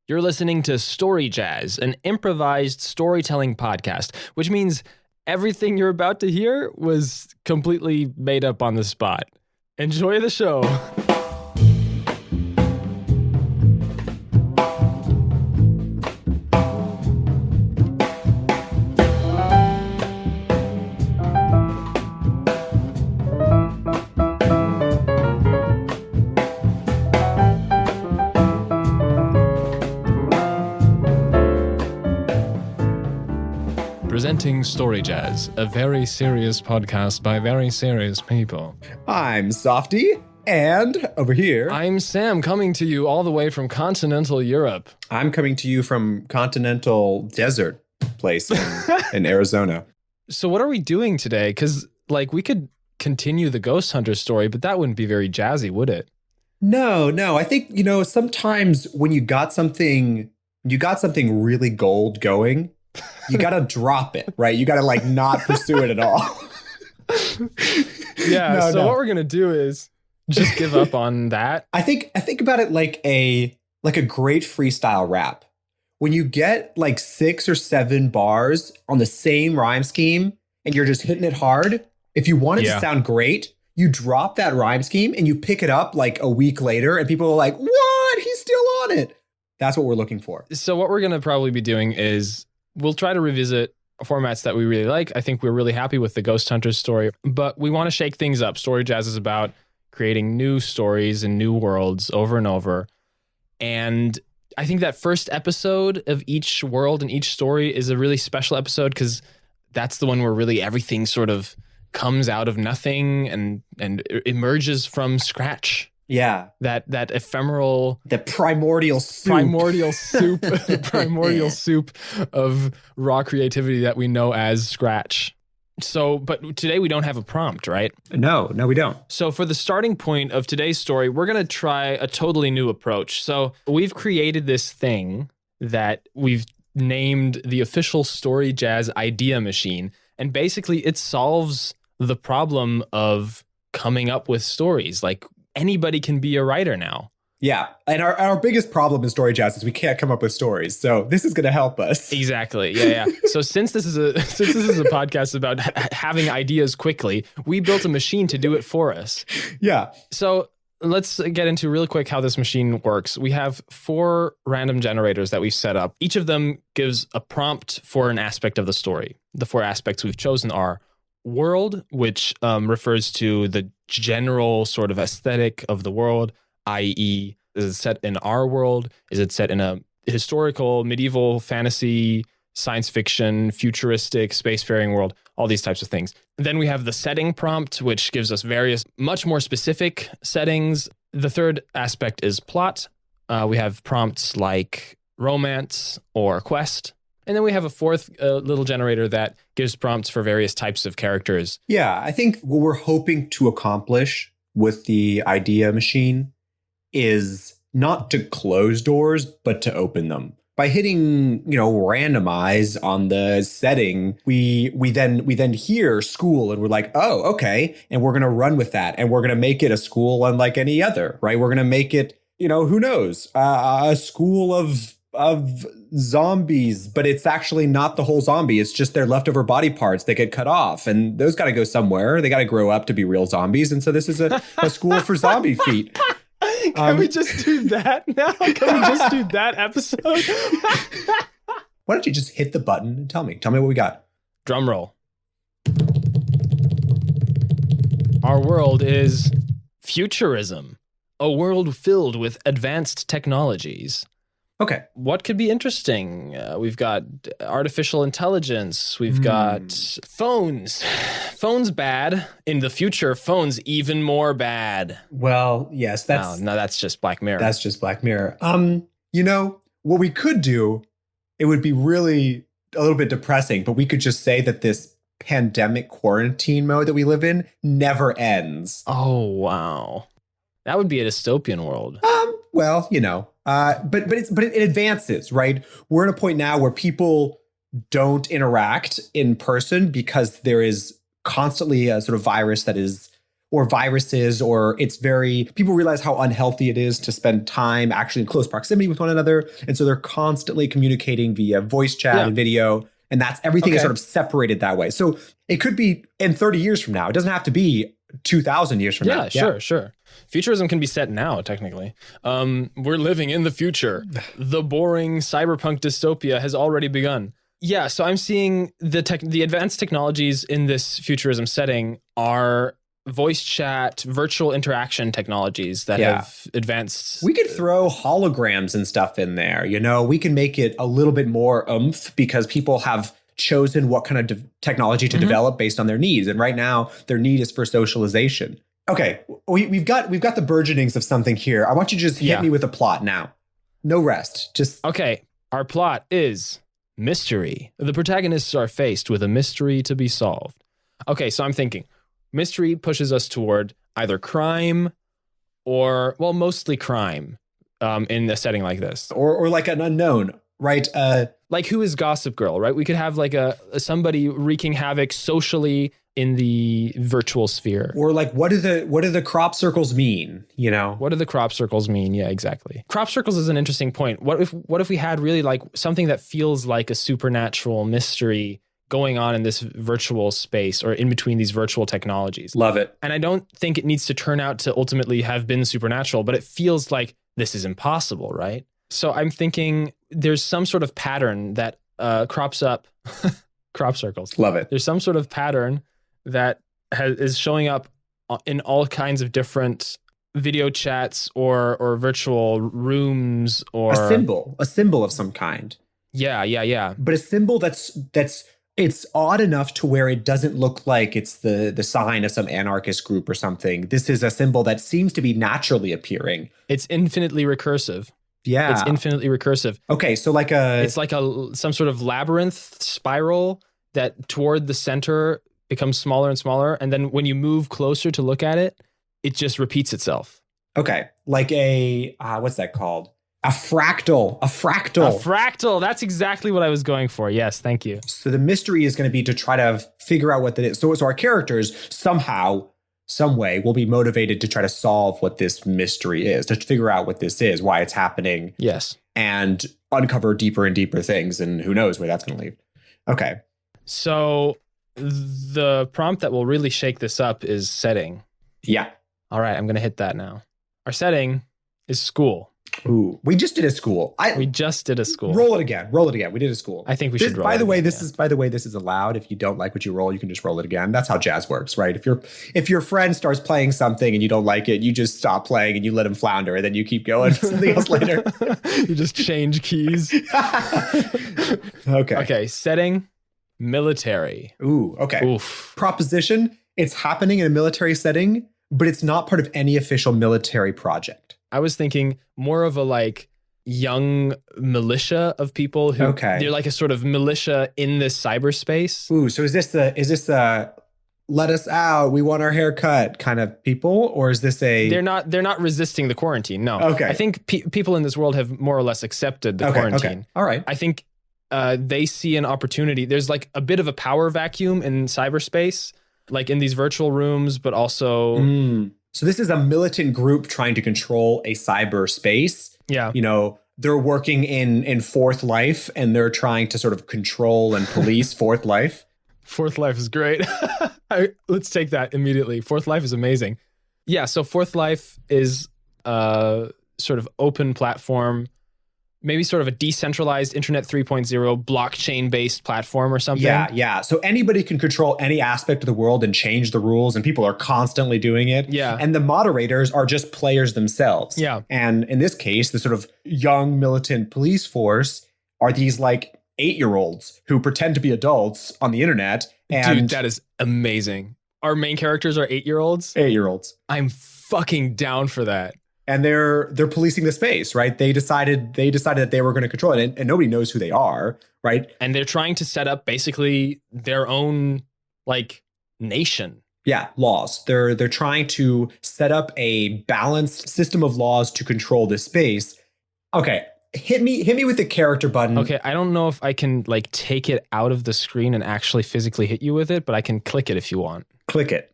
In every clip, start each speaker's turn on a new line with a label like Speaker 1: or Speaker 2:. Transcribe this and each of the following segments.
Speaker 1: You're listening to StoryJazz, an improvised storytelling podcast, which means everything you're about to hear was completely made up on the spot. Enjoy the show. Presenting StoryJazz, a very serious podcast by very serious people.
Speaker 2: I'm Softy, and over here...
Speaker 1: I'm Sam, coming to you all the way from continental Europe.
Speaker 2: I'm coming to you from continental desert place in Arizona.
Speaker 1: So what are we doing today? Because, we could continue the Ghost Hunter story, but that wouldn't be very jazzy, would it?
Speaker 2: No. I think, sometimes when you got something really gold going, you got to drop it, right? You got to not pursue it at all.
Speaker 1: Yeah. What we're going to do is just give up on that.
Speaker 2: I think about it like a great freestyle rap. When you get 6 or 7 bars on the same rhyme scheme and you're just hitting it hard, if you want it to sound great, you drop that rhyme scheme and you pick it up a week later and people are like, what? He's still on it. That's what we're looking for.
Speaker 1: So what we're going to probably be doing is we'll try to revisit formats that we really like. I think we're really happy with the Ghost Hunters story, but we want to shake things up. StoryJazz is about creating new stories and new worlds over and over. And I think that first episode of each world and each story is a really special episode because that's the one where really everything sort of comes out of nothing and emerges from scratch.
Speaker 2: Yeah.
Speaker 1: That ephemeral...
Speaker 2: The primordial soup.
Speaker 1: Primordial soup of raw creativity that we know as Scratch. So, but today we don't have a prompt, right?
Speaker 2: No, we don't.
Speaker 1: So for the starting point of today's story, we're going to try a totally new approach. So we've created this thing that we've named the official StoryJazz idea machine. And basically it solves the problem of coming up with stories. Anybody can be a writer now.
Speaker 2: Yeah. And our biggest problem in StoryJazz is we can't come up with stories. So this is going to help us.
Speaker 1: Exactly. Yeah. So since this is a podcast about having ideas quickly, we built a machine to do it for us.
Speaker 2: Yeah.
Speaker 1: So let's get into really quick how this machine works. We have 4 random generators that we've set up. Each of them gives a prompt for an aspect of the story. The 4 aspects we've chosen are world, which refers to the general sort of aesthetic of the world, i.e., is it set in our world? Is it set in a historical, medieval, fantasy, science fiction, futuristic, spacefaring world? All these types of things. Then we have the setting prompt, which gives us various, much more specific settings. The 3rd aspect is plot. We have prompts like romance or quest. And then we have a 4th little generator that gives prompts for various types of characters.
Speaker 2: Yeah, I think what we're hoping to accomplish with the idea machine is not to close doors, but to open them. By hitting, randomize on the setting, we then hear school and we're like, oh, okay. And we're going to run with that. And we're going to make it a school unlike any other, right? We're going to make it, who knows, a school of zombies, but it's actually not the whole zombie. It's just their leftover body parts that get cut off. And those got to go somewhere. They got to grow up to be real zombies. And so this is a school for zombie feet.
Speaker 1: Can we just do that now? Can we just do that episode?
Speaker 2: Why don't you just hit the button and tell me what we got?
Speaker 1: Drum roll. Our world is futurism, a world filled with advanced technologies.
Speaker 2: Okay.
Speaker 1: What could be interesting? We've got artificial intelligence. We've got phones. Phones bad. In the future, phones even more bad.
Speaker 2: Well, yes, that's...
Speaker 1: No, that's just Black Mirror.
Speaker 2: That's just Black Mirror. What we could do, it would be really a little bit depressing, but we could just say that this pandemic quarantine mode that we live in never ends.
Speaker 1: Oh, wow. That would be a dystopian world.
Speaker 2: Well, but it advances, right? We're at a point now where people don't interact in person because there is constantly a sort of virus that is or viruses, or people realize how unhealthy it is to spend time actually in close proximity with one another. And so they're constantly communicating via voice chat and video. And that's everything is sort of separated that way. So it could be in 30 years from now. It doesn't have to be 2,000 years from now.
Speaker 1: Sure. Futurism can be set now, technically. We're living in the future. The boring cyberpunk dystopia has already begun. Yeah, so I'm seeing the advanced technologies in this futurism setting are voice chat, virtual interaction technologies that have advanced.
Speaker 2: We could throw holograms and stuff in there. We can make it a little bit more oomph because people have chosen what kind of technology to develop based on their needs. And right now, their need is for socialization. Okay, we've got the burgeonings of something here. I want you to just hit me with a plot now. No rest.
Speaker 1: Okay, our plot is mystery. The protagonists are faced with a mystery to be solved. Okay, so I'm thinking mystery pushes us toward either crime or, well, mostly crime in a setting like this.
Speaker 2: Or like an unknown, right?
Speaker 1: Like who is Gossip Girl, right? We could have like somebody wreaking havoc socially in the virtual sphere.
Speaker 2: Or like, what do the crop circles mean?
Speaker 1: What do the crop circles mean? Yeah, exactly. Crop circles is an interesting point. What if we had really like something that feels like a supernatural mystery going on in this virtual space or in between these virtual technologies?
Speaker 2: Love it.
Speaker 1: And I don't think it needs to turn out to ultimately have been supernatural, but it feels like this is impossible, right? So I'm thinking there's some sort of pattern that crops up. Crop circles.
Speaker 2: Love it.
Speaker 1: There's some sort of pattern that is showing up in all kinds of different video chats or virtual rooms or
Speaker 2: a symbol of some kind.
Speaker 1: Yeah.
Speaker 2: But a symbol that's it's odd enough to where it doesn't look like it's the sign of some anarchist group or something. This is a symbol that seems to be naturally appearing.
Speaker 1: It's infinitely recursive.
Speaker 2: Yeah.
Speaker 1: It's infinitely recursive.
Speaker 2: Okay, so it's
Speaker 1: like some sort of labyrinth spiral that toward the center becomes smaller and smaller. And then when you move closer to look at it, it just repeats itself.
Speaker 2: Okay. Like what's that called? A fractal. A fractal.
Speaker 1: That's exactly what I was going for. Yes, thank you.
Speaker 2: So the mystery is going to be to try to figure out what that is. So our characters somehow, some way will be motivated to try to solve what this mystery is, to figure out what this is, why it's happening.
Speaker 1: Yes.
Speaker 2: And uncover deeper and deeper things. And who knows where that's going to lead. Okay.
Speaker 1: So the prompt that will really shake this up is setting.
Speaker 2: Yeah.
Speaker 1: All right, I'm going to hit that now. Our setting is school.
Speaker 2: Ooh, we just did a school.
Speaker 1: We just did a school.
Speaker 2: Roll it again. We did a school.
Speaker 1: I think we should roll
Speaker 2: by
Speaker 1: it
Speaker 2: the way,
Speaker 1: again,
Speaker 2: this is allowed. If you don't like what you roll, you can just roll it again. That's how jazz works, right? If your friend starts playing something and you don't like it, you just stop playing and you let him flounder and then you keep going to something else later.
Speaker 1: You just change keys. Okay, setting, military.
Speaker 2: Ooh, okay.
Speaker 1: Oof.
Speaker 2: Proposition, it's happening in a military setting, but it's not part of any official military project.
Speaker 1: I was thinking more of a like young militia of people who they're like a sort of militia in this cyberspace.
Speaker 2: Ooh, so is this the let us out, we want our hair cut kind of people, or is this
Speaker 1: They're not resisting the quarantine. No.
Speaker 2: Okay.
Speaker 1: I think people in this world have more or less accepted the quarantine.
Speaker 2: Okay. All right.
Speaker 1: I think they see an opportunity. There's like a bit of a power vacuum in cyberspace, like in these virtual rooms, but also.
Speaker 2: So this is a militant group trying to control a cyberspace.
Speaker 1: Yeah.
Speaker 2: They're working in Fourth Life and they're trying to sort of control and police Fourth Life.
Speaker 1: Fourth Life is great. Let's take that immediately. Fourth Life is amazing. Yeah. So Fourth Life is a sort of open platform, maybe sort of a decentralized Internet 3.0 blockchain-based platform or something.
Speaker 2: Yeah. So anybody can control any aspect of the world and change the rules, and people are constantly doing it.
Speaker 1: Yeah.
Speaker 2: And the moderators are just players themselves.
Speaker 1: Yeah.
Speaker 2: And in this case, the sort of young militant police force are these like 8-year-olds who pretend to be adults on the internet. And
Speaker 1: dude, that is amazing. Our main characters are 8-year-olds?
Speaker 2: 8-year-olds.
Speaker 1: I'm fucking down for that.
Speaker 2: And they're policing the space, right? They decided that they were going to control it, and nobody knows who they are, right?
Speaker 1: And they're trying to set up basically their own like nation.
Speaker 2: Yeah, laws. They're trying to set up a balanced system of laws to control this space. Okay, hit me with the character button.
Speaker 1: Okay, I don't know if I can like take it out of the screen and actually physically hit you with it, but I can click it if you want.
Speaker 2: Click it.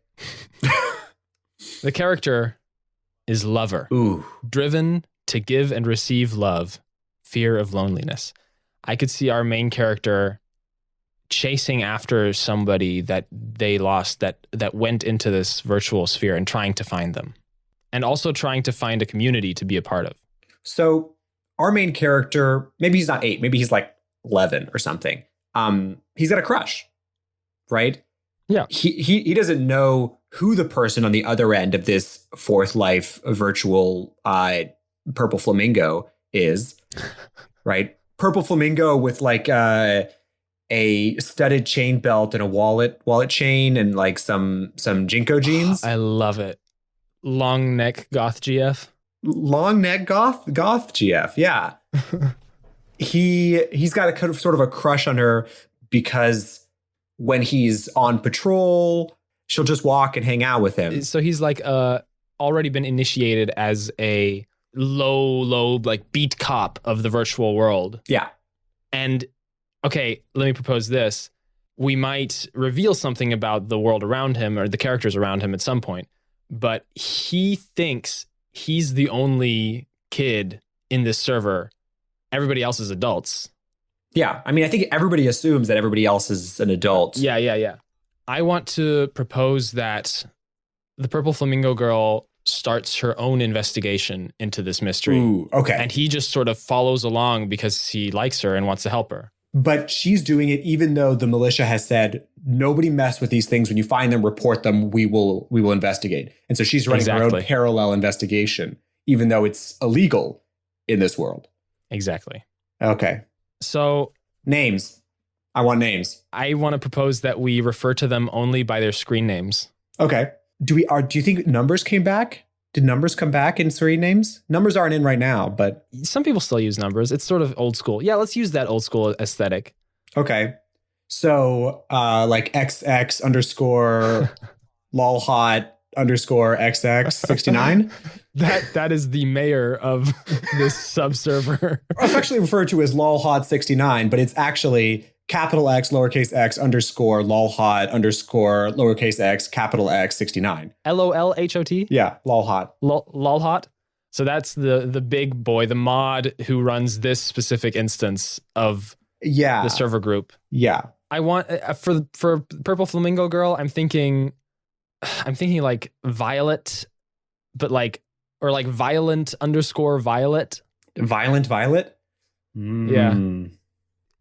Speaker 1: The character is lover.
Speaker 2: Ooh.
Speaker 1: Driven to give and receive love, fear of loneliness. I could see our main character chasing after somebody that they lost that went into this virtual sphere and trying to find them. And also trying to find a community to be a part of.
Speaker 2: So our main character, maybe he's not 8, maybe he's like 11 or something. He's got a crush, right?
Speaker 1: Yeah.
Speaker 2: He doesn't know who the person on the other end of this fourth life virtual purple flamingo is, right? Purple flamingo with like a studded chain belt and a wallet chain and like some Jinko jeans.
Speaker 1: I love it. Long neck goth GF.
Speaker 2: Long neck goth GF, yeah. He's got a kind of sort of a crush on her because when he's on patrol, she'll just walk and hang out with him.
Speaker 1: So he's like already been initiated as a low like beat cop of the virtual world.
Speaker 2: Yeah.
Speaker 1: And okay, let me propose this. We might reveal something about the world around him or the characters around him at some point, but he thinks he's the only kid in this server. Everybody else is adults.
Speaker 2: Yeah. I mean, I think everybody assumes that everybody else is an adult.
Speaker 1: Yeah. I want to propose that the Purple Flamingo girl starts her own investigation into this mystery.
Speaker 2: Ooh, okay.
Speaker 1: And he just sort of follows along because he likes her and wants to help her.
Speaker 2: But she's doing it even though the militia has said, nobody mess with these things. When you find them, report them. We will investigate. And so she's running her own parallel investigation, even though it's illegal in this world.
Speaker 1: Exactly.
Speaker 2: Okay.
Speaker 1: So
Speaker 2: names. I want names.
Speaker 1: I want to propose that we refer to them only by their screen names.
Speaker 2: Okay. Do you think numbers came back? Did numbers come back in screen names? Numbers aren't in right now, but
Speaker 1: some people still use numbers. It's sort of old school. Yeah, let's use that old school aesthetic.
Speaker 2: Okay. So like XX underscore lolhot underscore XX 69.
Speaker 1: That is the mayor of this subserver.
Speaker 2: It's actually referred to as lolhot 69, but it's actually capital X, lowercase x, underscore, lolhot, underscore, lowercase x, capital X, 69.
Speaker 1: LOLHOT?
Speaker 2: Yeah, lolhot.
Speaker 1: Lolhot? So that's the big boy, the mod who runs this specific instance of the server group.
Speaker 2: Yeah.
Speaker 1: I want, for Purple Flamingo Girl, I'm thinking like Violet, but like, or like violent underscore Violet.
Speaker 2: Violent Violet?
Speaker 1: Yeah.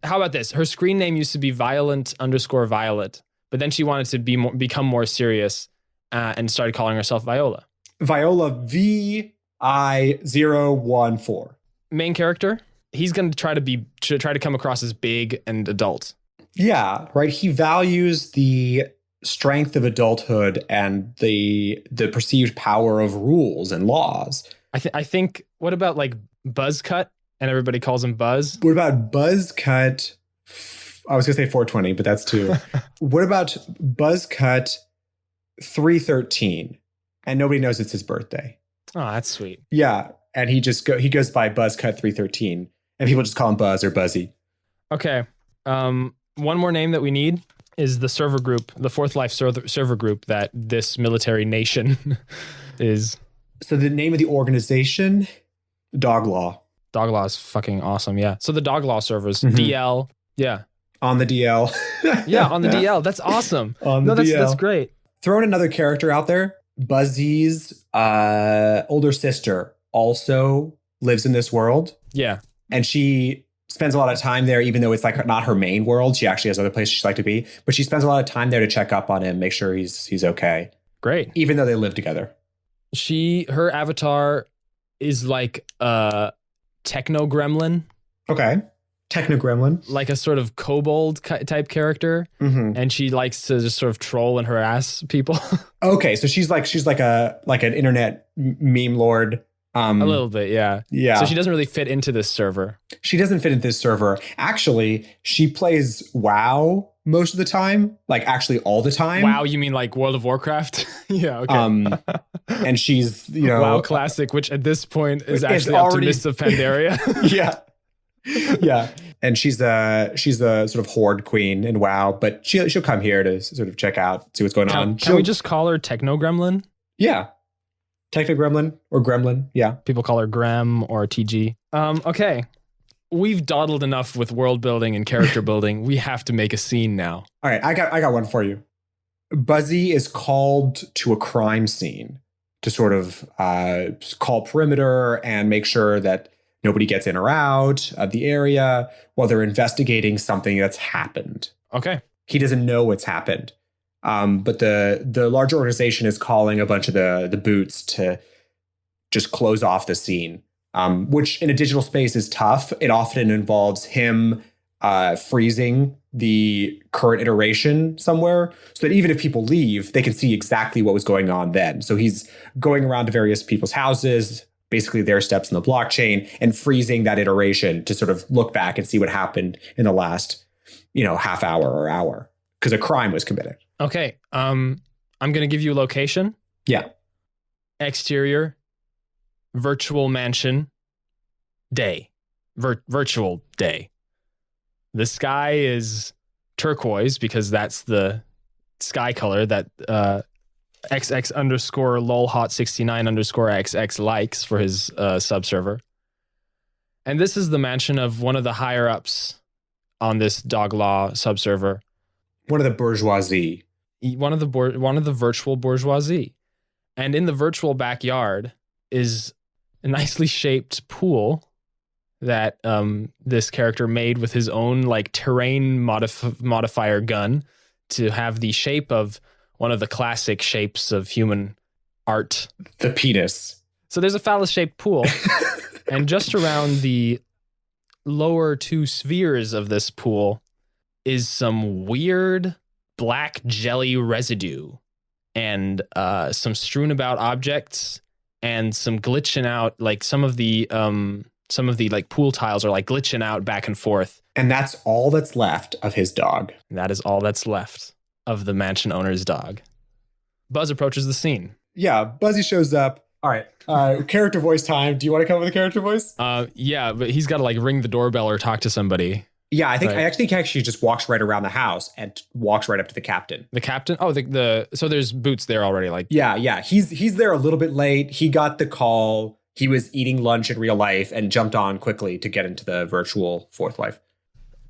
Speaker 1: How about this? Her screen name used to be violent underscore Violet, but then she wanted to become more serious and started calling herself Viola.
Speaker 2: Viola VI014.
Speaker 1: Main character, he's going to try to come across as big and adult.
Speaker 2: Yeah, right. He values the strength of adulthood and the perceived power of rules and laws.
Speaker 1: I think. What about like Buzzcut? And everybody calls him Buzz.
Speaker 2: What about Buzzcut? I was going to say 420, but that's too. What about Buzzcut 313? And nobody knows it's his birthday.
Speaker 1: Oh, that's sweet.
Speaker 2: Yeah. And he goes by Buzzcut 313. And people just call him Buzz or Buzzy.
Speaker 1: Okay. One more name that we need is the server group, the Fourth Life server group that this military nation is.
Speaker 2: So the name of the organization, DogLaw.
Speaker 1: DogLaw is fucking awesome, yeah. So the DogLaw servers, DL, yeah.
Speaker 2: On the DL.
Speaker 1: Yeah, on the DL. That's awesome.
Speaker 2: DL.
Speaker 1: That's great.
Speaker 2: Throwing another character out there, Buzzy's older sister also lives in this world.
Speaker 1: Yeah.
Speaker 2: And she spends a lot of time there, even though it's like not her main world. She actually has other places she'd like to be. But she spends a lot of time there to check up on him, make sure he's okay.
Speaker 1: Great.
Speaker 2: Even though they live together.
Speaker 1: Her avatar is like techno gremlin.
Speaker 2: Okay. Techno gremlin.
Speaker 1: Like a sort of kobold type character. Mm-hmm. And she likes to just sort of troll and harass people.
Speaker 2: Okay. So she's like an internet meme lord.
Speaker 1: A little bit. Yeah.
Speaker 2: Yeah.
Speaker 1: So she doesn't really fit into this server.
Speaker 2: She doesn't fit into this server. Actually, she plays WoW most of the time, like actually all the time.
Speaker 1: WoW, you mean like World of Warcraft? Yeah, okay.
Speaker 2: And she's, WoW
Speaker 1: Classic, which at this point is actually up to Mists of Pandaria.
Speaker 2: Yeah. Yeah. And she's a sort of horde queen in WoW, but she'll come here to sort of check out, see what's going on.
Speaker 1: Can we just call her Techno Gremlin?
Speaker 2: Yeah. Techno-gremlin or gremlin. Yeah.
Speaker 1: People call her Grem or TG. Okay. We've dawdled enough with world building and character building. We have to make a scene now.
Speaker 2: All right, I got one for you. Buzzy is called to a crime scene to sort of call perimeter and make sure that nobody gets in or out of the area while they're investigating something that's happened.
Speaker 1: Okay.
Speaker 2: He doesn't know what's happened. But the larger organization is calling a bunch of the boots to just close off the scene, which in a digital space is tough. It often involves him freezing the current iteration somewhere so that even if people leave, they can see exactly what was going on then. So he's going around to various people's houses, basically their steps in the blockchain, and freezing that iteration to sort of look back and see what happened in the last, half hour or hour because a crime was committed.
Speaker 1: Okay. I'm going to give you a location.
Speaker 2: Yeah.
Speaker 1: Exterior, virtual mansion, day, virtual day. The sky is turquoise because that's the sky color that XX underscore lolhot69 underscore XX likes for his subserver. And this is the mansion of one of the higher ups on this DogLaw subserver.
Speaker 2: One of the bourgeoisie.
Speaker 1: One of the virtual bourgeoisie. And in the virtual backyard is a nicely shaped pool that this character made with his own terrain modifier gun to have the shape of one of the classic shapes of human art.
Speaker 2: The penis.
Speaker 1: So there's a phallus-shaped pool. And just around the lower two spheres of this pool is some weird black jelly residue and some strewn about objects and some glitching out, some of the pool tiles are glitching out back and forth.
Speaker 2: And that's all that's left of his dog.
Speaker 1: And that is all that's left of the mansion owner's dog. Buzz approaches the scene.
Speaker 2: Yeah, Buzzy shows up. All right, character voice time. Do you want to come with a character voice?
Speaker 1: Yeah, but he's got to ring the doorbell or talk to somebody.
Speaker 2: Yeah, I think he actually just walks right around the house and walks right up to the captain.
Speaker 1: The captain? Oh, so there's Boots there already.
Speaker 2: Yeah. He's there a little bit late. He got the call. He was eating lunch in real life and jumped on quickly to get into the virtual fourth life.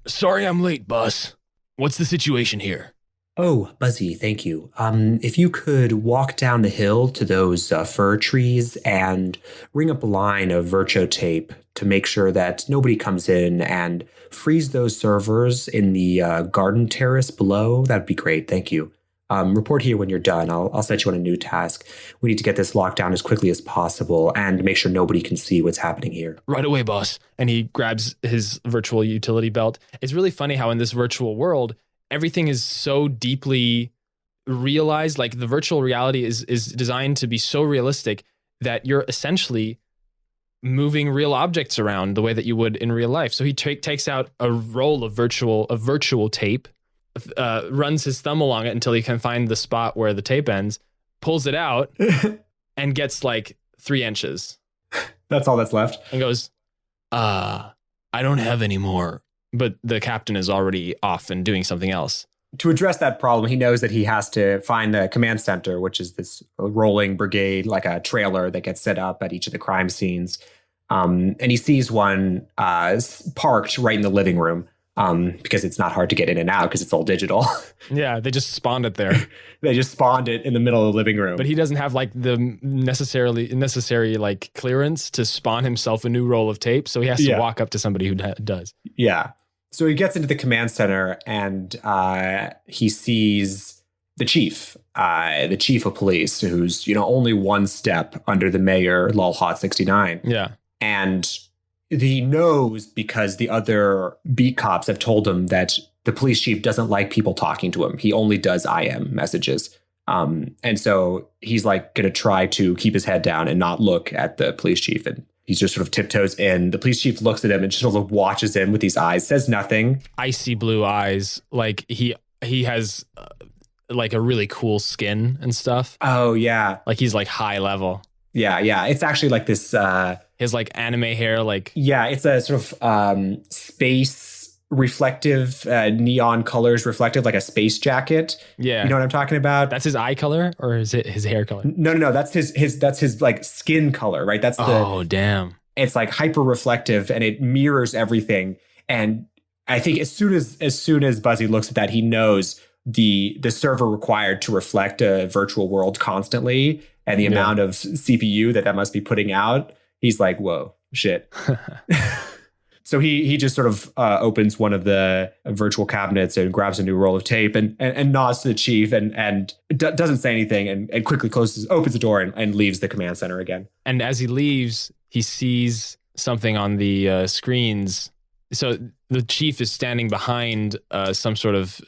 Speaker 1: Sorry I'm late, boss. What's the situation here?
Speaker 2: Oh, Buzzy, thank you. If you could walk down the hill to those fir trees and ring up a line of virtual tape to make sure that nobody comes in and freeze those servers in the garden terrace below, that'd be great. Thank you. Report here when you're done. I'll set you on a new task. We need to get this locked down as quickly as possible and make sure nobody can see what's happening here.
Speaker 1: Right away, boss. And he grabs his virtual utility belt. It's really funny how in this virtual world, everything is so deeply realized. The virtual reality is designed to be so realistic that you're essentially moving real objects around the way that you would in real life. So he takes out a roll of virtual tape, runs his thumb along it until he can find the spot where the tape ends, pulls it out, and gets 3 inches.
Speaker 2: That's all that's left.
Speaker 1: And goes, I don't have any more. But the captain is already off and doing something else.
Speaker 2: To address that problem, he knows that he has to find the command center, which is this rolling brigade, like a trailer that gets set up at each of the crime scenes. And he sees one parked right in the living room because it's not hard to get in and out because it's all digital.
Speaker 1: Yeah, they just spawned it there.
Speaker 2: They just spawned it in the middle of the living room.
Speaker 1: But he doesn't have the necessary clearance to spawn himself a new roll of tape. So he has to walk up to somebody who does.
Speaker 2: Yeah. So he gets into the command center and he sees the chief of police, who's, only one step under the mayor, lolhot69.
Speaker 1: Yeah.
Speaker 2: And he knows because the other beat cops have told him that the police chief doesn't like people talking to him. He only does IM messages. And so he's going to try to keep his head down and not look at the police chief. And he's just sort of tiptoes in. The police chief looks at him and just sort of watches him with these eyes, says nothing.
Speaker 1: Icy blue eyes. He has a really cool skin and stuff.
Speaker 2: Oh, yeah.
Speaker 1: He's high level.
Speaker 2: Yeah. It's actually this...
Speaker 1: his anime hair.
Speaker 2: Yeah, it's a sort of space reflective neon colors, reflective like a space jacket.
Speaker 1: Yeah.
Speaker 2: You know what I'm talking about?
Speaker 1: That's his eye color, or is it his hair color?
Speaker 2: No. That's his like skin color, right? That's
Speaker 1: damn.
Speaker 2: It's like hyper reflective and it mirrors everything. And I think as soon as Buzzy looks at that, he knows the server required to reflect a virtual world constantly and the amount of CPU that must be putting out. He's like, whoa, shit. So he just sort of opens one of the virtual cabinets and grabs a new roll of tape and nods to the chief and doesn't say anything and quickly opens the door and leaves the command center again. And
Speaker 1: as he leaves, he sees something on the screens. So the chief is standing behind some sort of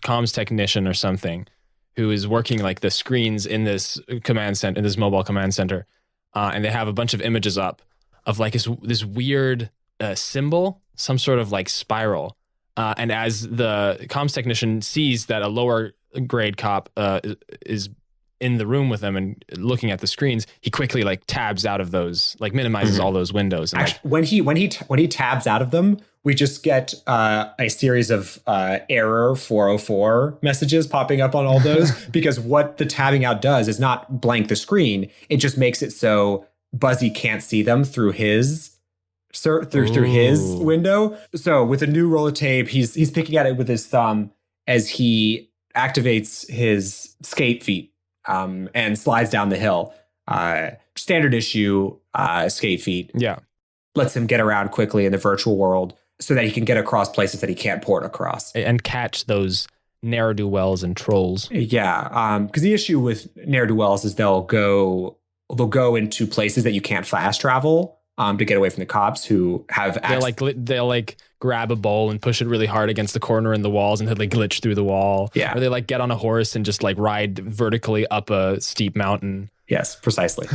Speaker 1: comms technician or something who is working like the screens in this command center, in this mobile command center. And they have a bunch of images up of like this weird symbol, some sort of like spiral. And as the comms technician sees that a lower grade cop is in the room with them and looking at the screens, he quickly like tabs out of those, like minimizes all those windows. And
Speaker 2: actually, when he tabs out of them, we just get a series of error 404 messages popping up on all those because what the tabbing out does is not blank the screen. It just makes it so Buzzy can't see them through his through his window. So with a new roll of tape, he's picking at it with his thumb as he activates his skate feet and slides down the hill. Standard issue skate feet.
Speaker 1: Yeah.
Speaker 2: Lets him get around quickly in the virtual world so that he can get across places that he can't port across.
Speaker 1: And catch those ne'er-do-wells and trolls.
Speaker 2: Yeah. Because the issue with ne'er-do-wells is they'll go into places that you can't fast travel to get away from the cops who have
Speaker 1: they'll like grab a bowl and push it really hard against the corner in the walls and like glitch through the wall.
Speaker 2: Yeah.
Speaker 1: Or they like get on a horse and just like ride vertically up a steep mountain.
Speaker 2: Yes, precisely.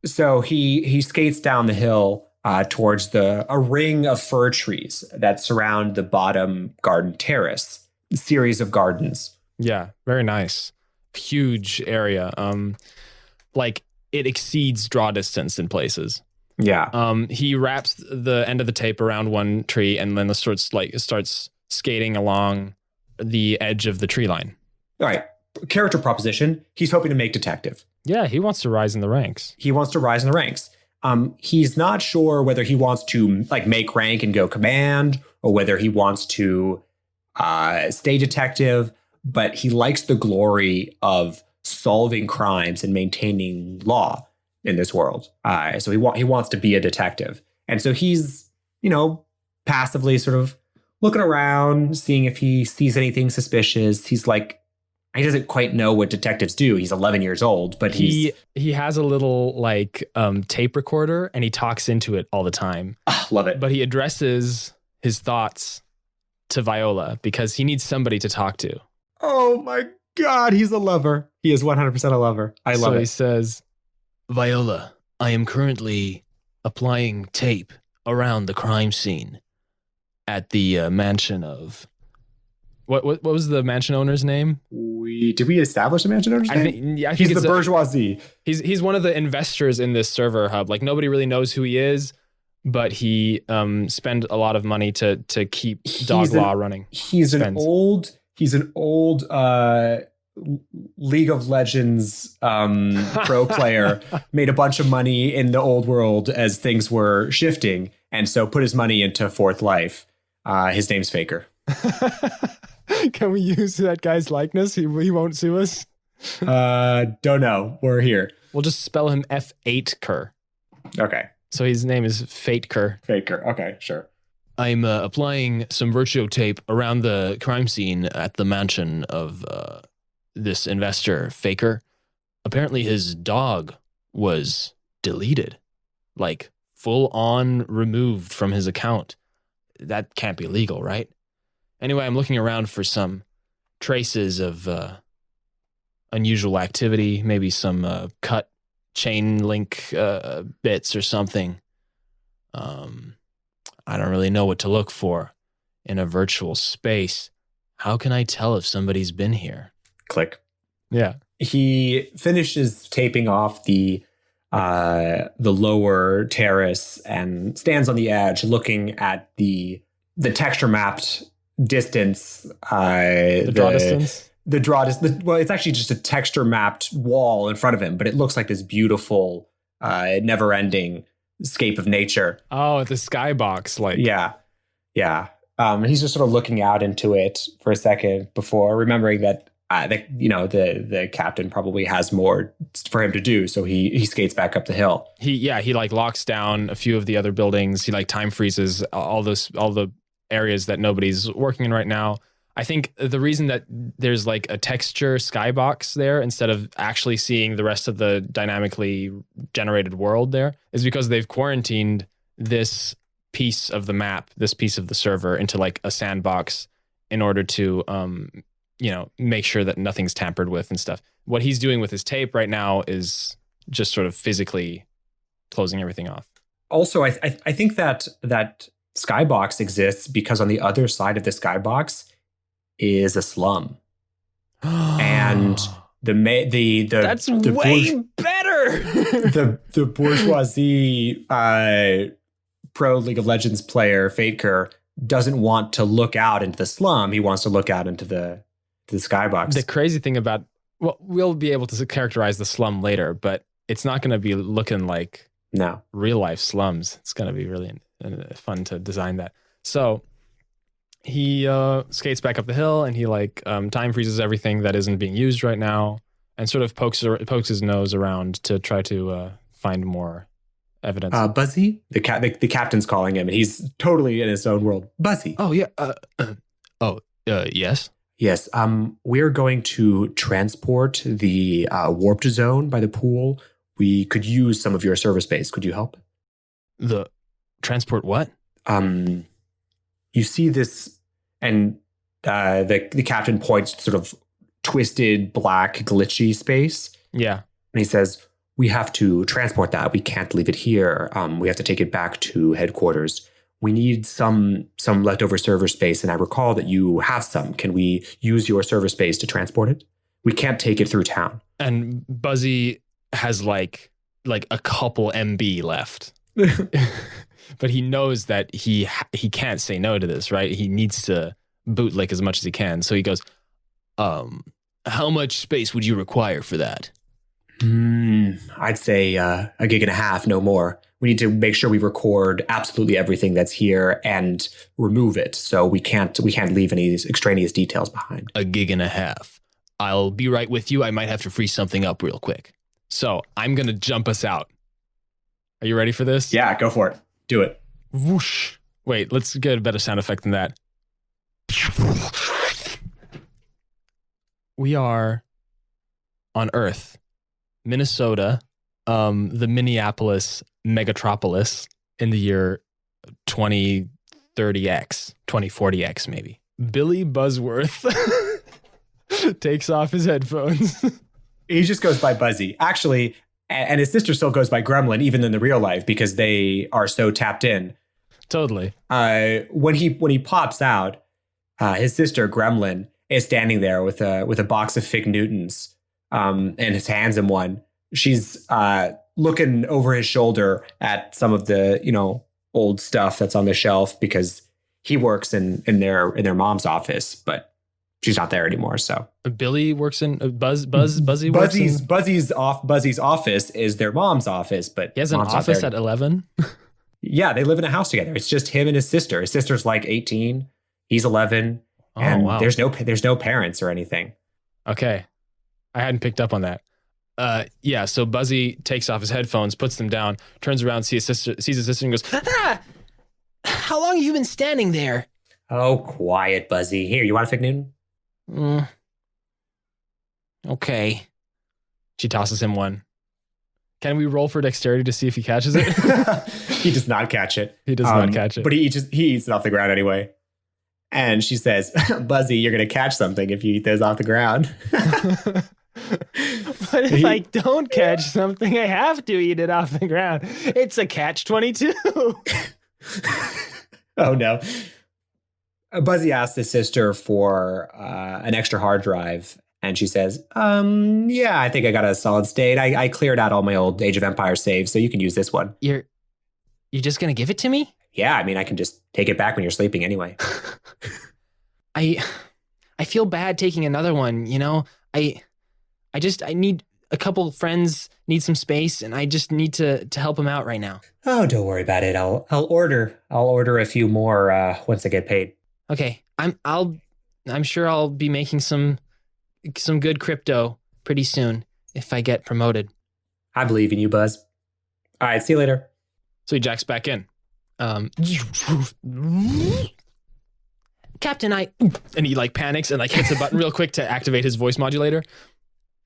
Speaker 2: So he skates down the hill towards a ring of fir trees that surround the bottom garden terrace, a series of gardens.
Speaker 1: Yeah, very nice. Huge area. Like it exceeds draw distance in places.
Speaker 2: Yeah.
Speaker 1: He wraps the end of the tape around one tree and then starts skating along the edge of the tree line.
Speaker 2: All right. Character proposition. He's hoping to make detective.
Speaker 1: Yeah, he wants to rise in the ranks.
Speaker 2: He's not sure whether he wants to like make rank and go command or whether he wants to stay detective, but he likes the glory of solving crimes and maintaining law in this world. So he wants to be a detective. And so he's, passively sort of looking around, seeing if he sees anything suspicious. He's like, he doesn't quite know what detectives do. He's 11 years old, but he
Speaker 1: has a little like tape recorder and he talks into it all the time.
Speaker 2: Love it.
Speaker 1: But he addresses his thoughts to Viola because he needs somebody to talk to.
Speaker 2: Oh my God, he's a lover. He is 100% a lover. I love it.
Speaker 1: So he says, Viola, I am currently applying tape around the crime scene at the mansion of... What was the mansion owner's name?
Speaker 2: Did we establish the mansion owner's name? I think he's the bourgeoisie.
Speaker 1: He's one of the investors in this server hub. Like nobody really knows who he is, but he spent a lot of money to keep DogLaw running.
Speaker 2: He's an old League of Legends pro player, made a bunch of money in the old world as things were shifting, and so put his money into Fourth Life. His name's Faker.
Speaker 1: Can we use that guy's likeness? He won't sue us?
Speaker 2: Don't know. We're here.
Speaker 1: We'll just spell him F8Ker.
Speaker 2: Okay.
Speaker 1: So his name is Fateker.
Speaker 2: Faker. Okay, sure.
Speaker 1: I'm applying some virtual tape around the crime scene at the mansion of this investor, Faker. Apparently his dog was deleted. Like full on removed from his account. That can't be legal, right? Anyway, I'm looking around for some traces of unusual activity, maybe some cut chain link bits or something. I don't really know what to look for in a virtual space. How can I tell if somebody's been here?
Speaker 2: Click.
Speaker 1: Yeah.
Speaker 2: He finishes taping off the lower terrace and stands on the edge looking at the the texture mapped distance,
Speaker 1: The draw distance.
Speaker 2: the draw distance. Well, it's actually just a texture mapped wall in front of him, but it looks like this beautiful, never ending scape of nature.
Speaker 1: Oh, the skybox, like.
Speaker 2: Yeah. He's just sort of looking out into it for a second before remembering that the captain probably has more for him to do, so he skates back up the hill.
Speaker 1: He like locks down a few of the other buildings. He like time freezes all the areas that nobody's working in right now. I think the reason that there's like a texture skybox there instead of actually seeing the rest of the dynamically generated world there is because they've quarantined this piece of the map, this piece of the server into like a sandbox in order to make sure that nothing's tampered with and stuff. What he's doing with his tape right now is just sort of physically closing everything off.
Speaker 2: Also, I think that skybox exists because on the other side of the skybox is a slum, and
Speaker 1: that's way better.
Speaker 2: the bourgeoisie pro League of Legends player Fateker doesn't want to look out into the slum. He wants to look out into the skybox.
Speaker 1: The crazy thing about, well, we'll be able to characterize the slum later, but it's not going to be looking like real life slums. It's going to be really fun to design that. So he skates back up the hill and he like time freezes everything that isn't being used right now and sort of pokes his nose around to try to find more evidence.
Speaker 2: Buzzy, the captain's calling him and he's totally in his own world. Buzzy.
Speaker 1: Oh yeah. Yes.
Speaker 2: Yes, we're going to transport the warped zone by the pool. We could use some of your server space. Could you help?
Speaker 1: The transport what?
Speaker 2: You see this, and the captain points to sort of twisted, black, glitchy space.
Speaker 1: Yeah.
Speaker 2: And he says, we have to transport that. We can't leave it here. We have to take it back to headquarters. We need some leftover server space, and I recall that you have some. Can we use your server space to transport it? We can't take it through town.
Speaker 1: And Buzzy has like a couple MB left. But he knows that he can't say no to this, right? He needs to bootlick as much as he can. So he goes, how much space would you require for that?
Speaker 2: I'd say 1.5 gigs, no more. We need to make sure we record absolutely everything that's here and remove it. So we can't leave any extraneous details behind.
Speaker 1: 1.5 gigs. I'll be right with you. I might have to freeze something up real quick. So I'm going to jump us out. Are you ready for this?
Speaker 2: Yeah, go for it. Do it.
Speaker 1: Whoosh. Wait, let's get a better sound effect than that. We are on Earth, Minnesota, the Minneapolis megatropolis in the year 2030X, 2040X maybe. Billy Buzzworth takes off his headphones.
Speaker 2: He just goes by Buzzy. Actually, and his sister still goes by Gremlin, even in the real life, because they are so tapped in.
Speaker 1: Totally.
Speaker 2: When he pops out, his sister Gremlin is standing there with a box of Fig Newtons, and his hands in one. She's looking over his shoulder at some of the old stuff that's on the shelf because he works in their mom's office, but she's not there anymore. So
Speaker 1: Billy works in Buzzy's
Speaker 2: office is their mom's office, but
Speaker 1: he has an office at 11.
Speaker 2: Yeah, they live in a house together. It's just him and his sister. His sister's like 18, he's 11, and wow. There's no parents or anything.
Speaker 1: Okay, I hadn't picked up on that. Yeah, so Buzzy takes off his headphones, puts them down, turns around, sees his sister, and goes, "Ah! How long have you been standing there?"
Speaker 2: Oh, quiet, Buzzy. Here, you want a Fig Newton?
Speaker 1: Okay. She tosses him one. Can we roll for dexterity to see if he catches it?
Speaker 2: He does not catch it.
Speaker 1: He does not catch it.
Speaker 2: But he eats it off the ground anyway. And she says, Buzzy, you're going to catch something if you eat those off the ground.
Speaker 1: But if I don't catch something, I have to eat it off the ground. It's a catch-22.
Speaker 2: Oh, no. Buzzy asks his sister for an extra hard drive. And she says, yeah, I think I got a solid state. I cleared out all my old Age of Empires saves, so you can use this one.
Speaker 1: You're just going to give it to me?
Speaker 2: Yeah, I mean, I can just take it back when you're sleeping anyway.
Speaker 1: I feel bad taking another one, you know? I need a couple friends, need some space, and I just need to help them out right now.
Speaker 2: Oh, don't worry about it. I'll order a few more once I get paid.
Speaker 1: Okay. I'm sure I'll be making some good crypto pretty soon if I get promoted.
Speaker 2: I believe in you, Buzz. All right, see you later.
Speaker 1: So he jacks back in. Captain, and he like panics and like hits a button real quick to activate his voice modulator.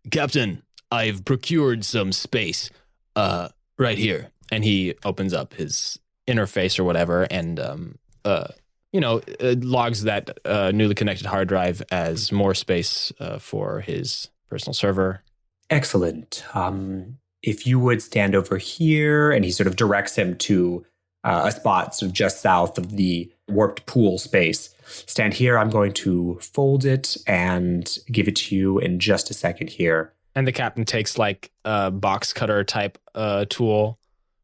Speaker 1: Captain, I've procured some space right here. And he opens up his interface or whatever and logs that newly connected hard drive as more space for his personal server.
Speaker 2: Excellent. If you would stand over here, and he sort of directs him to a spot sort of just south of the warped pool space. Stand here. I'm going to fold it and give it to you in just a second here.
Speaker 1: And the captain takes like a box cutter type tool,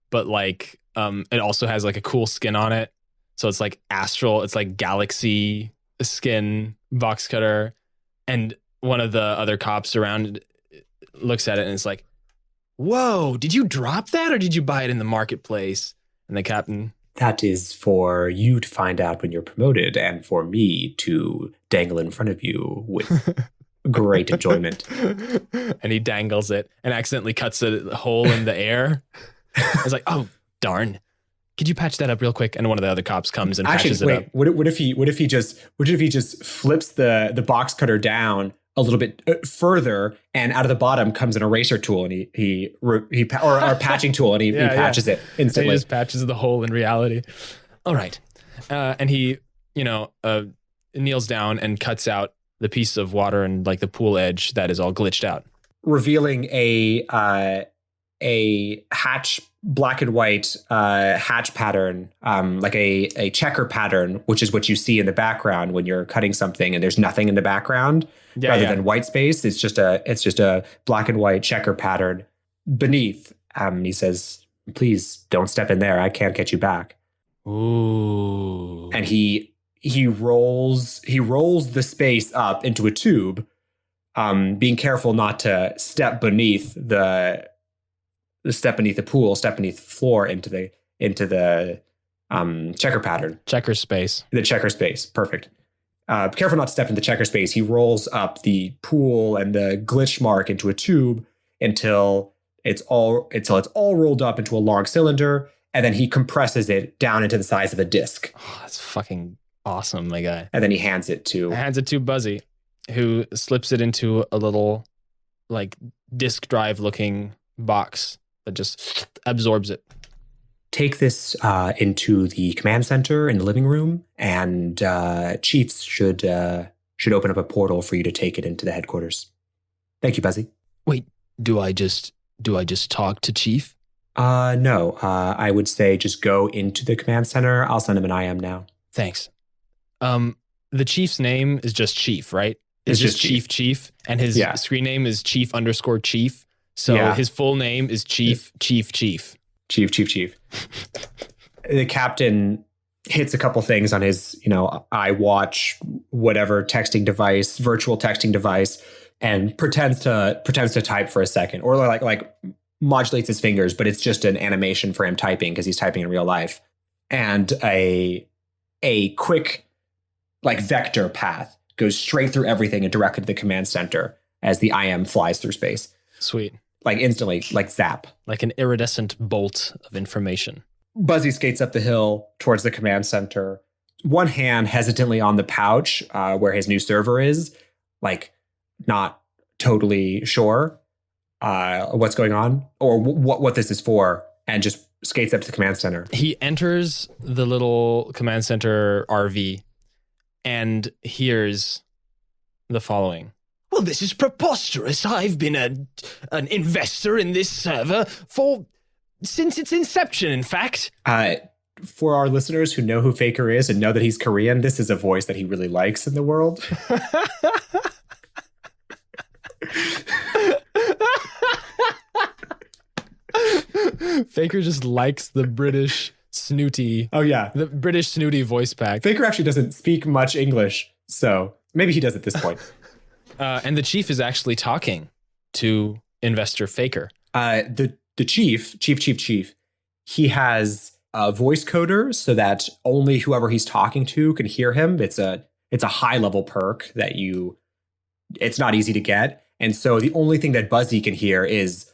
Speaker 1: but like it also has like a cool skin on it. So it's like astral, it's like galaxy skin box cutter. And one of the other cops around looks at it and is like, whoa, did you drop that or did you buy it in the marketplace? And the captain,
Speaker 2: that is for you to find out when you're promoted and for me to dangle in front of you with great enjoyment.
Speaker 1: And he dangles it and accidentally cuts a hole in the air. I was like, oh, darn. Could you patch that up real quick? And one of the other cops comes and patches it up.
Speaker 2: What if he just flips the box cutter down a little bit further, and out of the bottom comes an eraser tool, and or a patching tool, and he patches it instantly.
Speaker 1: And he just patches the hole in reality. All right, and he kneels down and cuts out the piece of water and like the pool edge that is all glitched out,
Speaker 2: revealing a hatch, black and white hatch pattern, like a checker pattern, which is what you see in the background when you're cutting something and there's nothing in the background rather than white space. It's just a black and white checker pattern beneath. He says, please don't step in there. I can't get you back.
Speaker 1: Ooh.
Speaker 2: And he rolls the space up into a tube, being careful not to step beneath the pool, step beneath the floor into the checker pattern.
Speaker 1: Checker space.
Speaker 2: The checker space. Perfect. Careful not to step into the checker space. He rolls up the pool and the glitch mark into a tube until it's all rolled up into a long cylinder, and then he compresses it down into the size of a disc.
Speaker 1: Oh, that's fucking awesome, my guy.
Speaker 2: And then he hands it to
Speaker 1: Buzzy, who slips it into a little like disk drive looking box that just absorbs it.
Speaker 2: Take this into the command center in the living room, and Chiefs should open up a portal for you to take it into the headquarters. Thank you, Buzzy.
Speaker 1: Wait, do I just talk to Chief?
Speaker 2: No. I would say just go into the command center. I'll send him an IM now.
Speaker 1: Thanks. The Chief's name is just Chief, right? It's just Chief, and his screen name is Chief_Chief. So his full name is Chief.
Speaker 2: The captain hits a couple things on his, iWatch, whatever virtual texting device, and pretends to type for a second, or like modulates his fingers, but it's just an animation for him typing because he's typing in real life. And a quick like vector path goes straight through everything and directly to the command center as the IM flies through space.
Speaker 1: Sweet.
Speaker 2: Like instantly, like zap.
Speaker 1: Like an iridescent bolt of information.
Speaker 2: Buzzy skates up the hill towards the command center, one hand hesitantly on the pouch where his new server is, like not totally sure what's going on or what this is for, and just skates up to the command center.
Speaker 1: He enters the little command center RV and hears the following. Well, this is preposterous. I've been an investor in this server since its inception, in fact.
Speaker 2: For our listeners who know who Faker is and know that he's Korean, this is a voice that he really likes in the world.
Speaker 1: Faker just likes the British snooty,
Speaker 2: Oh, yeah.
Speaker 1: the British snooty voice pack.
Speaker 2: Faker actually doesn't speak much English, so maybe he does at this point.
Speaker 1: And the chief is actually talking to investor Faker.
Speaker 2: The chief, he has a voice coder so that only whoever he's talking to can hear him. It's a high level perk that it's not easy to get. And so the only thing that Buzzy can hear is,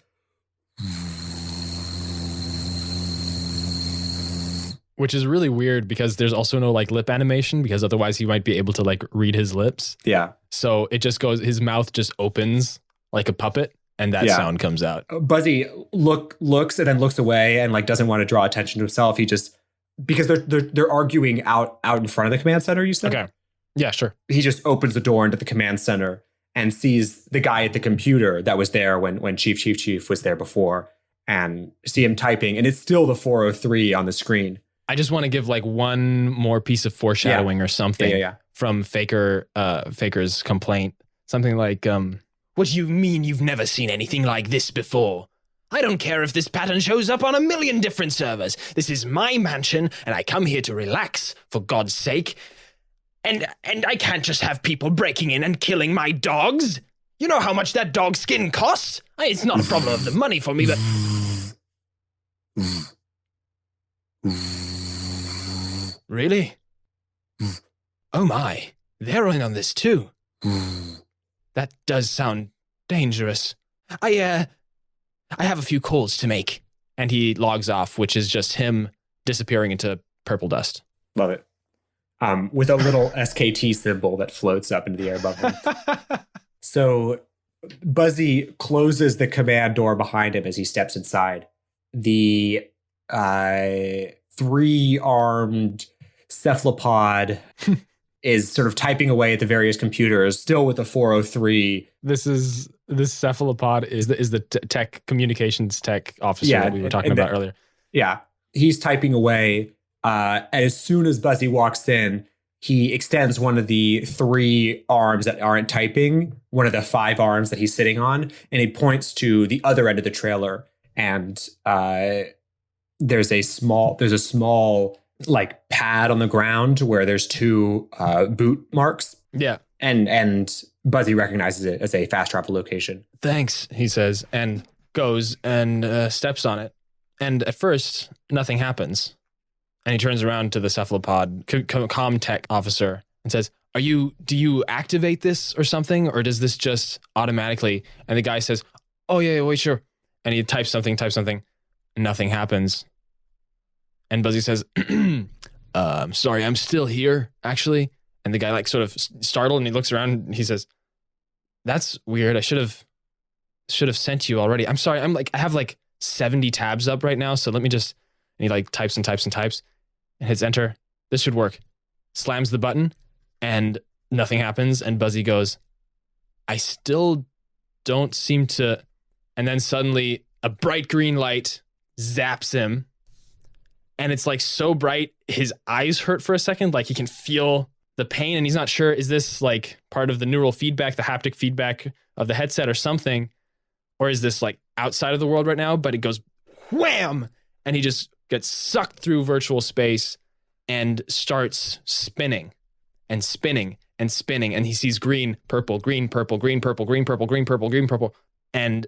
Speaker 1: which is really weird because there's also no like lip animation, because otherwise he might be able to like read his lips.
Speaker 2: Yeah.
Speaker 1: So it just goes, his mouth just opens like a puppet and that sound comes out.
Speaker 2: Buzzy looks and then looks away and like doesn't want to draw attention to himself. He just, because they're arguing out in front of the command center, you said?
Speaker 1: Okay. Yeah, sure.
Speaker 2: He just opens the door into the command center and sees the guy at the computer that was there when Chief was there before, and see him typing, and it's still the 403 on the screen.
Speaker 1: I just want to give like one more piece of foreshadowing or something from Faker's complaint. Something like, what do you mean you've never seen anything like this before? I don't care if this pattern shows up on 1,000,000 different servers. This is my mansion, and I come here to relax, for God's sake. And I can't just have people breaking in and killing my dogs. You know how much that dog skin costs? It's not a problem of the money for me, but... Really? Oh my, they're in on this too. That does sound dangerous. I have a few calls to make. And he logs off, which is just him disappearing into purple dust.
Speaker 2: Love it. With a little SKT symbol that floats up into the air above him. So Buzzy closes the command door behind him as he steps inside. The 3-armed cephalopod is sort of typing away at the various computers, still with the 403.
Speaker 1: This cephalopod is the tech communications tech officer that we were talking about earlier.
Speaker 2: Yeah, he's typing away. As soon as Buzzy walks in, he extends one of the 3 arms that aren't typing, one of the 5 arms that he's sitting on, and he points to the other end of the trailer. And there's a small like pad on the ground where there's 2 boot marks.
Speaker 1: Yeah.
Speaker 2: And Buzzy recognizes it as a fast travel location.
Speaker 1: Thanks, he says, and goes and steps on it. And at first, nothing happens. And he turns around to the cephalopod comtech officer and says, do you activate this or something? Or does this just automatically? And the guy says, oh yeah, wait, sure. And he types something, and nothing happens. And Buzzy says, I'm sorry, I'm still here, actually. And the guy like sort of startled, and he looks around and he says, that's weird. I should have sent you already. I'm sorry. I have like 70 tabs up right now. So let me just, and he like types and hits enter. This should work. Slams the button and nothing happens. And Buzzy goes, I still don't seem to. And then suddenly a bright green light zaps him. And it's like so bright, his eyes hurt for a second. Like he can feel the pain and he's not sure, is this like part of the neural feedback, the haptic feedback of the headset or something? Or is this like outside of the world right now? But it goes wham! And he just gets sucked through virtual space and starts spinning. And he sees green, purple, green, purple, green, purple, green, purple, green, purple, green, purple. And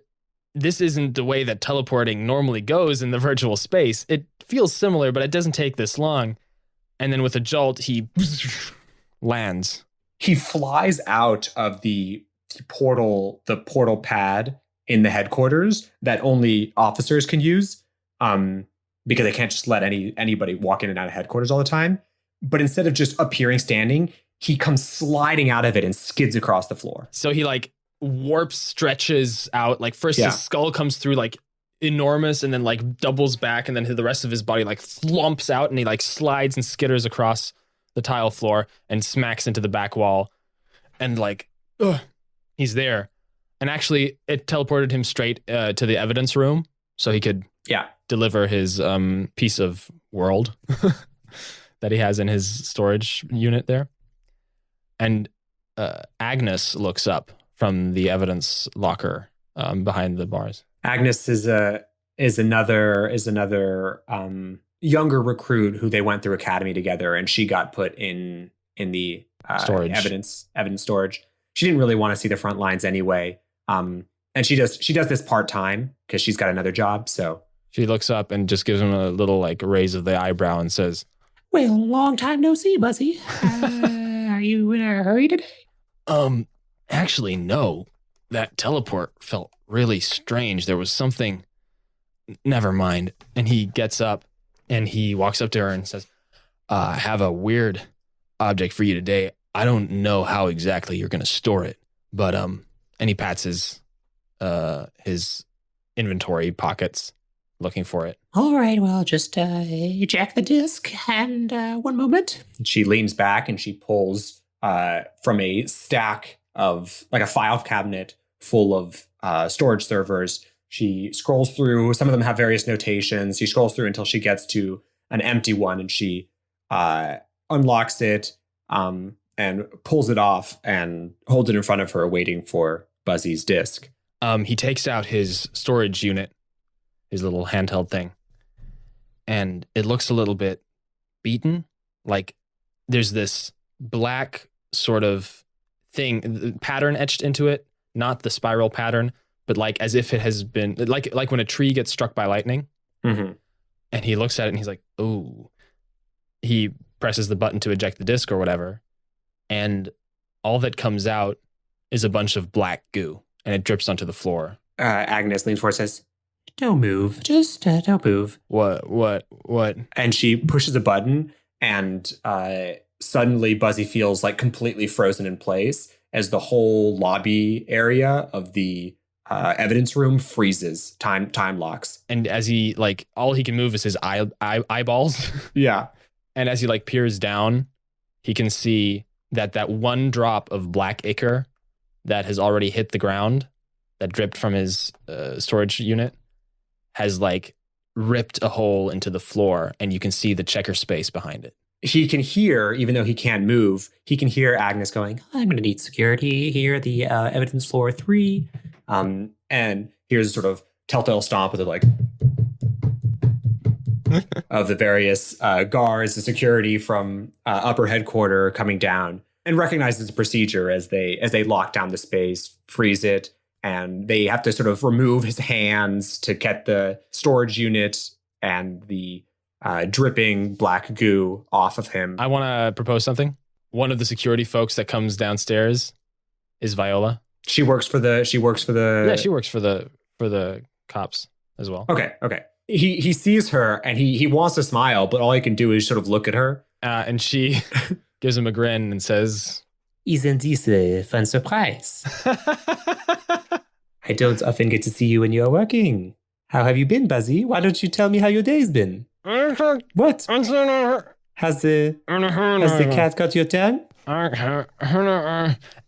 Speaker 1: this isn't the way that teleporting normally goes in the virtual space. It feels similar, but it doesn't take this long. And then with a jolt, he lands.
Speaker 2: He flies out of the portal pad in the headquarters that only officers can use, because they can't just let anybody walk in and out of headquarters all the time. But instead of just appearing standing, he comes sliding out of it and skids across the floor.
Speaker 1: So he like warps, stretches out. Like first his skull comes through like enormous and then like doubles back, and then the rest of his body like thumps out, and he like slides and skitters across the tile floor and smacks into the back wall, and like he's there. And actually it teleported him straight to the evidence room so he could deliver his piece of world that he has in his storage unit there. And Agnes looks up from the evidence locker behind the bars.
Speaker 2: Agnes is another younger recruit who they went through academy together, and she got put in the
Speaker 1: Storage.
Speaker 2: evidence storage. She didn't really want to see the front lines anyway. And she does this part-time because she's got another job. So
Speaker 1: She looks up and just gives him a little like raise of the eyebrow and says,
Speaker 3: Well, long time no see, Buzzy. Are you in a hurry today?
Speaker 1: Actually, no. That teleport felt really strange. There was something. Never mind. And he gets up and he walks up to her and says, I have a weird object for you today. I don't know how exactly you're going to store it, but, and he pats his inventory pockets looking for it.
Speaker 3: All right, well, just eject the disc and 1 moment.
Speaker 2: she leans back and she pulls from a stack of like a file cabinet full of storage servers. She scrolls through. Some of them have various notations. She scrolls through until she gets to an empty one, and she unlocks it and pulls it off and holds it in front of her, waiting for Buzzy's disc.
Speaker 1: He takes out his storage unit, his little handheld thing, and it looks a little bit beaten. Like there's this black sort of thing, pattern etched into it, not the spiral pattern, but like as if it has been like when a tree gets struck by lightning.
Speaker 2: Mm-hmm.
Speaker 1: And he looks at it and he's like, "Oh." He presses the button to eject the disc or whatever, and all that comes out is a bunch of black goo, and it drips onto the floor.
Speaker 2: Agnes leans forward and says,
Speaker 3: Don't move. Just don't move.
Speaker 1: What?
Speaker 2: and she pushes a button, and suddenly Buzzy feels like completely frozen in place as the whole lobby area of the evidence room freezes. Time locks.
Speaker 1: And as he like, all he can move is his eyeballs.
Speaker 2: Yeah.
Speaker 1: And as he like peers down, he can see that one drop of black ichor that has already hit the ground, that dripped from his storage unit, has like ripped a hole into the floor, and you can see the checker space behind it.
Speaker 2: He can hear, even though he can't move, he can hear Agnes going,
Speaker 3: I'm going to need security here at the evidence floor 3.
Speaker 2: and here's a sort of telltale stomp of the like of the various guards, the security from upper headquarter coming down, and recognizes the procedure as they lock down the space, freeze it, and they have to sort of remove his hands to get the storage unit and the dripping black goo off of him.
Speaker 1: I want to propose something. One of the security folks that comes downstairs is Viola.
Speaker 2: She works for the.
Speaker 1: Yeah, she works for the cops as well.
Speaker 2: Okay. He sees her and he wants to smile, but all he can do is sort of look at her.
Speaker 1: And she gives him a grin and says,
Speaker 3: Isn't this a fun surprise? I don't often get to see you when you're working. How have you been, Buzzy? Why don't you tell me how your day's been? What? Has the cat got your turn?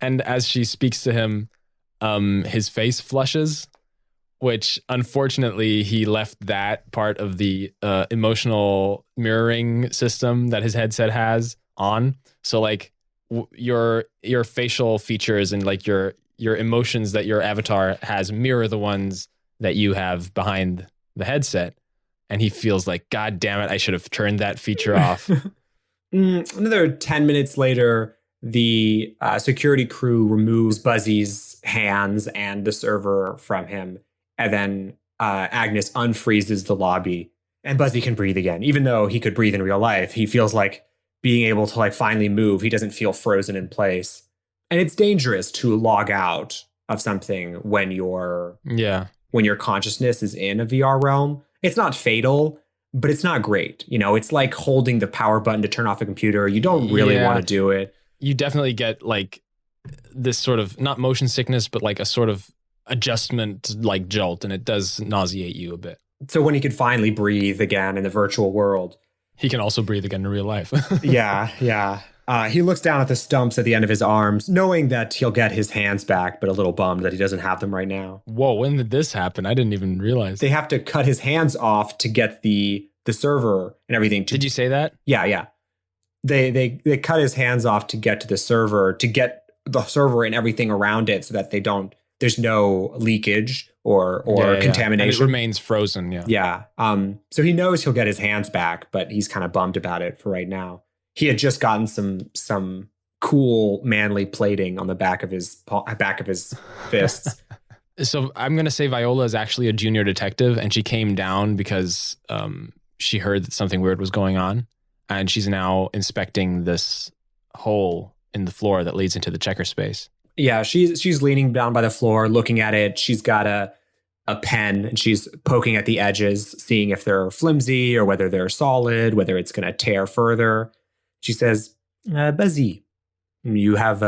Speaker 1: And as she speaks to him, his face flushes, which unfortunately he left that part of the emotional mirroring system that his headset has on. So like your facial features and like your emotions that your avatar has mirror the ones that you have behind the headset. And he feels like, God damn it, I should have turned that feature off.
Speaker 2: Another 10 minutes later, the security crew removes Buzzy's hands and the server from him. And then Agnes unfreezes the lobby. And Buzzy can breathe again. Even though he could breathe in real life, he feels like being able to like finally move. He doesn't feel frozen in place. And it's dangerous to log out of something when your consciousness is in a VR realm. It's not fatal, but it's not great. You know, it's like holding the power button to turn off a computer. You don't really want to do it.
Speaker 1: You definitely get like this sort of, not motion sickness, but like a sort of adjustment like jolt, and it does nauseate you a bit.
Speaker 2: So when he could finally breathe again in the virtual world,
Speaker 1: he can also breathe again in real life.
Speaker 2: Yeah. He looks down at the stumps at the end of his arms, knowing that he'll get his hands back, but a little bummed that he doesn't have them right now.
Speaker 1: Whoa, when did this happen? I didn't even realize.
Speaker 2: They have to cut his hands off to get the server and everything.
Speaker 1: Did you say that?
Speaker 2: Yeah. They cut his hands off to get to the server and everything around it so that there's no leakage or contamination.
Speaker 1: And it remains frozen. Yeah.
Speaker 2: Yeah. So he knows he'll get his hands back, but he's kind of bummed about it for right now. He had just gotten some cool manly plating on the back of his fists.
Speaker 1: So I'm going to say Viola is actually a junior detective, and she came down because she heard that something weird was going on, and she's now inspecting this hole in the floor that leads into the checker space.
Speaker 2: Yeah, she's leaning down by the floor, looking at it. She's got a pen, and she's poking at the edges, seeing if they're flimsy or whether they're solid, whether it's going to tear further. She says, Buzzy, do you have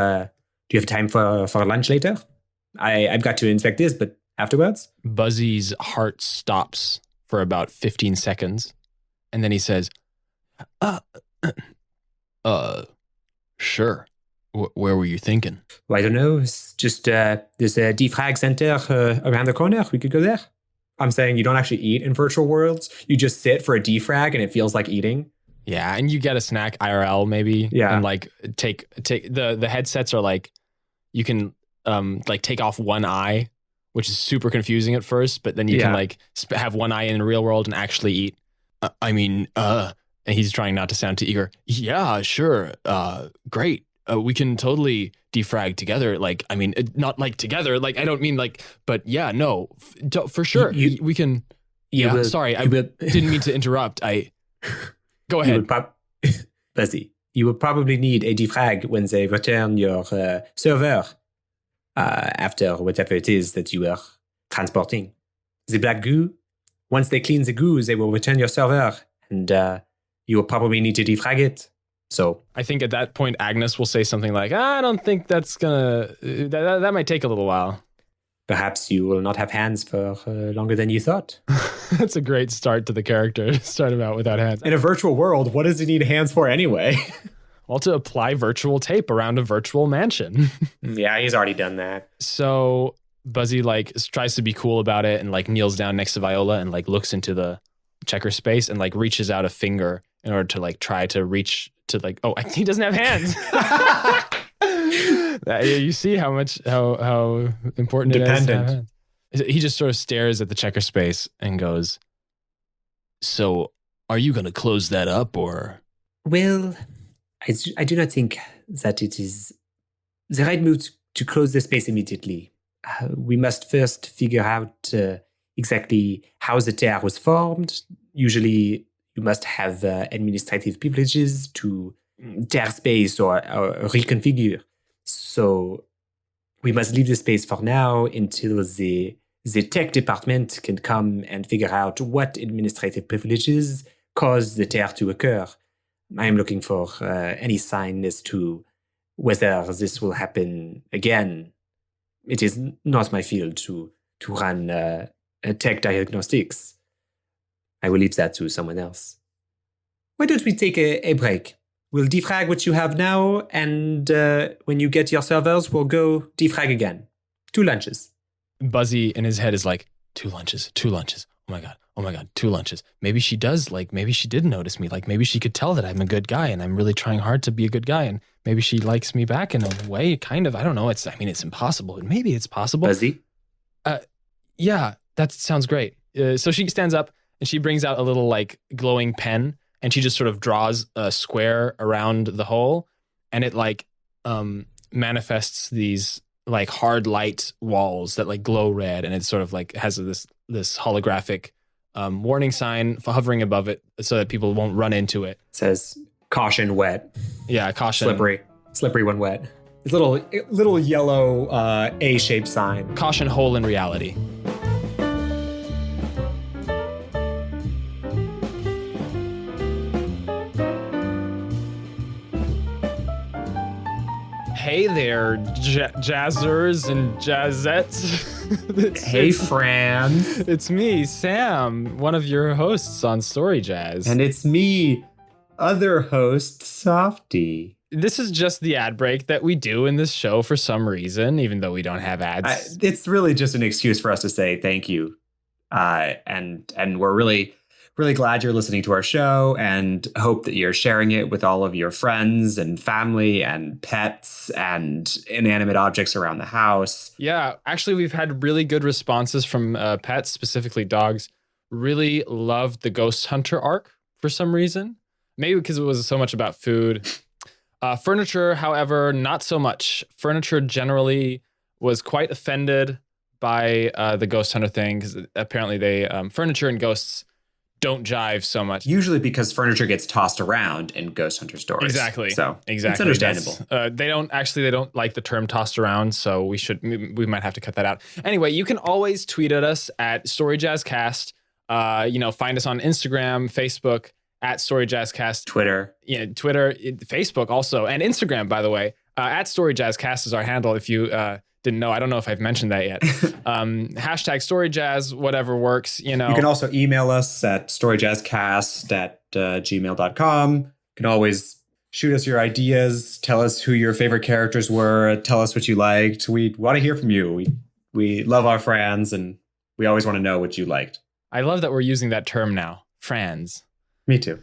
Speaker 2: time for lunch later? I've got to inspect this, but afterwards?
Speaker 1: Buzzy's heart stops for about 15 seconds, and then he says, sure. Where were you thinking?
Speaker 2: Well, I don't know. It's just there's a defrag center around the corner. We could go there. I'm saying you don't actually eat in virtual worlds. You just sit for a defrag, and it feels like eating.
Speaker 1: Yeah, and you get a snack IRL maybe.
Speaker 2: Yeah,
Speaker 1: and like take the headsets are like you can like take off one eye, which is super confusing at first, but then you can like have one eye in the real world and actually eat. And he's trying not to sound too eager. Yeah, sure. Great. We can totally defrag together. Like, I mean, not like together. Like, I don't mean like, but yeah, no, for sure. We can. Yeah, sorry. I didn't mean to interrupt. Go ahead.
Speaker 2: Buzzy, you will probably need a defrag when they return your server after whatever it is that you are transporting. The black goo, once they clean the goo, they will return your server, and you will probably need to defrag it. So
Speaker 1: I think at that point, Agnes will say something like, I don't think that's that might take a little while.
Speaker 2: Perhaps you will not have hands for longer than you thought.
Speaker 1: That's a great start to the character. Start him out without hands.
Speaker 2: In a virtual world, what does he need hands for anyway?
Speaker 1: Well, to apply virtual tape around a virtual mansion.
Speaker 2: Yeah, he's already done that.
Speaker 1: So Buzzy like tries to be cool about it and like kneels down next to Viola and like looks into the checker space and like reaches out a finger in order to like try to reach to like, oh, he doesn't have hands. You see how important it is to have hands. He just sort of stares at the checker space and goes, so are you going to close that up or?
Speaker 3: Well, I do not think that it is the right move to close the space immediately. We must first figure out exactly how the tear was formed. Usually, you must have administrative privileges to tear space or reconfigure. So we must leave the space for now until the tech department can come and figure out what administrative privileges caused the tear to occur. I am looking for any sign as to whether this will happen again. It is not my field to run tech diagnostics. I will leave that to someone else. Why don't we take a break? We'll defrag what you have now, and when you get your servers, we'll go defrag again. 2 lunches.
Speaker 1: Buzzy in his head is like, 2 lunches. Oh my God, 2 lunches. Maybe she did notice me. Like maybe she could tell that I'm a good guy and I'm really trying hard to be a good guy. And maybe she likes me back in a way, kind of. I don't know. It's impossible. But maybe it's possible.
Speaker 2: Buzzy?
Speaker 1: Yeah, that sounds great. So she stands up and she brings out a little like glowing pen and she just sort of draws a square around the hole and it like manifests these like hard light walls that like glow red and it sort of like has this holographic warning sign hovering above it so that people won't run into it.
Speaker 2: It says caution wet.
Speaker 1: Yeah, caution.
Speaker 2: Slippery when wet. It's a little yellow A-shaped sign.
Speaker 1: Caution hole in reality. Hey there, jazzers and jazzettes.
Speaker 2: Hey, friends.
Speaker 1: It's me, Sam, one of your hosts on StoryJazz.
Speaker 2: And it's me, other host, Softy.
Speaker 1: This is just the ad break that we do in this show for some reason, even though we don't have ads.
Speaker 2: It's really just an excuse for us to say thank you. And we're really really glad you're listening to our show and hope that you're sharing it with all of your friends and family and pets and inanimate objects around the house.
Speaker 1: Yeah, actually, we've had really good responses from pets, specifically dogs. Really loved the Ghost Hunter arc for some reason. Maybe because it was so much about food. Furniture, however, not so much. Furniture generally was quite offended by the Ghost Hunter thing because apparently furniture and ghosts don't jive so much.
Speaker 2: Usually because furniture gets tossed around in Ghost Hunter stories.
Speaker 1: Exactly.
Speaker 2: So
Speaker 1: exactly.
Speaker 2: It's understandable.
Speaker 1: They don't like the term tossed around, so we might have to cut that out. Anyway, you can always tweet at us at StoryJazzCast. Find us on Instagram, Facebook at StoryJazzCast.
Speaker 2: Twitter,
Speaker 1: Facebook also, and Instagram, by the way. At StoryJazzCast is our handle. If you didn't know, I don't know if I've mentioned that yet. Hashtag StoryJazz, whatever works. You can
Speaker 2: also email us at storyjazzcast@gmail.com. You can always shoot us your ideas, tell us who your favorite characters were, tell us what you liked. We want to hear from you. We love our friends, and we always want to know what you liked.
Speaker 1: I love that we're using that term now, friends.
Speaker 2: Me too.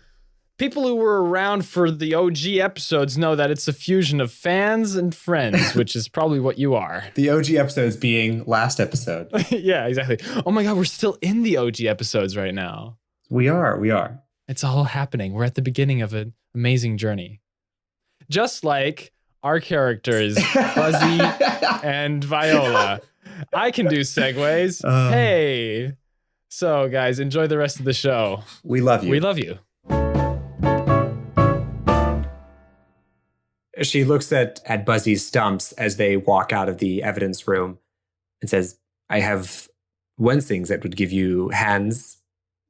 Speaker 1: People who were around for the OG episodes know that it's a fusion of fans and friends, which is probably what you are.
Speaker 2: The OG episodes being last episode.
Speaker 1: Yeah, exactly. Oh my God, we're still in the OG episodes right now.
Speaker 2: We are.
Speaker 1: It's all happening. We're at the beginning of an amazing journey. Just like our characters, Buzzy and Viola. I can do segues. Hey. So, guys, enjoy the rest of the show.
Speaker 2: We love you.
Speaker 1: We love you.
Speaker 3: She looks at Buzzy's stumps as they walk out of the evidence room and says, I have one thing that would give you hands,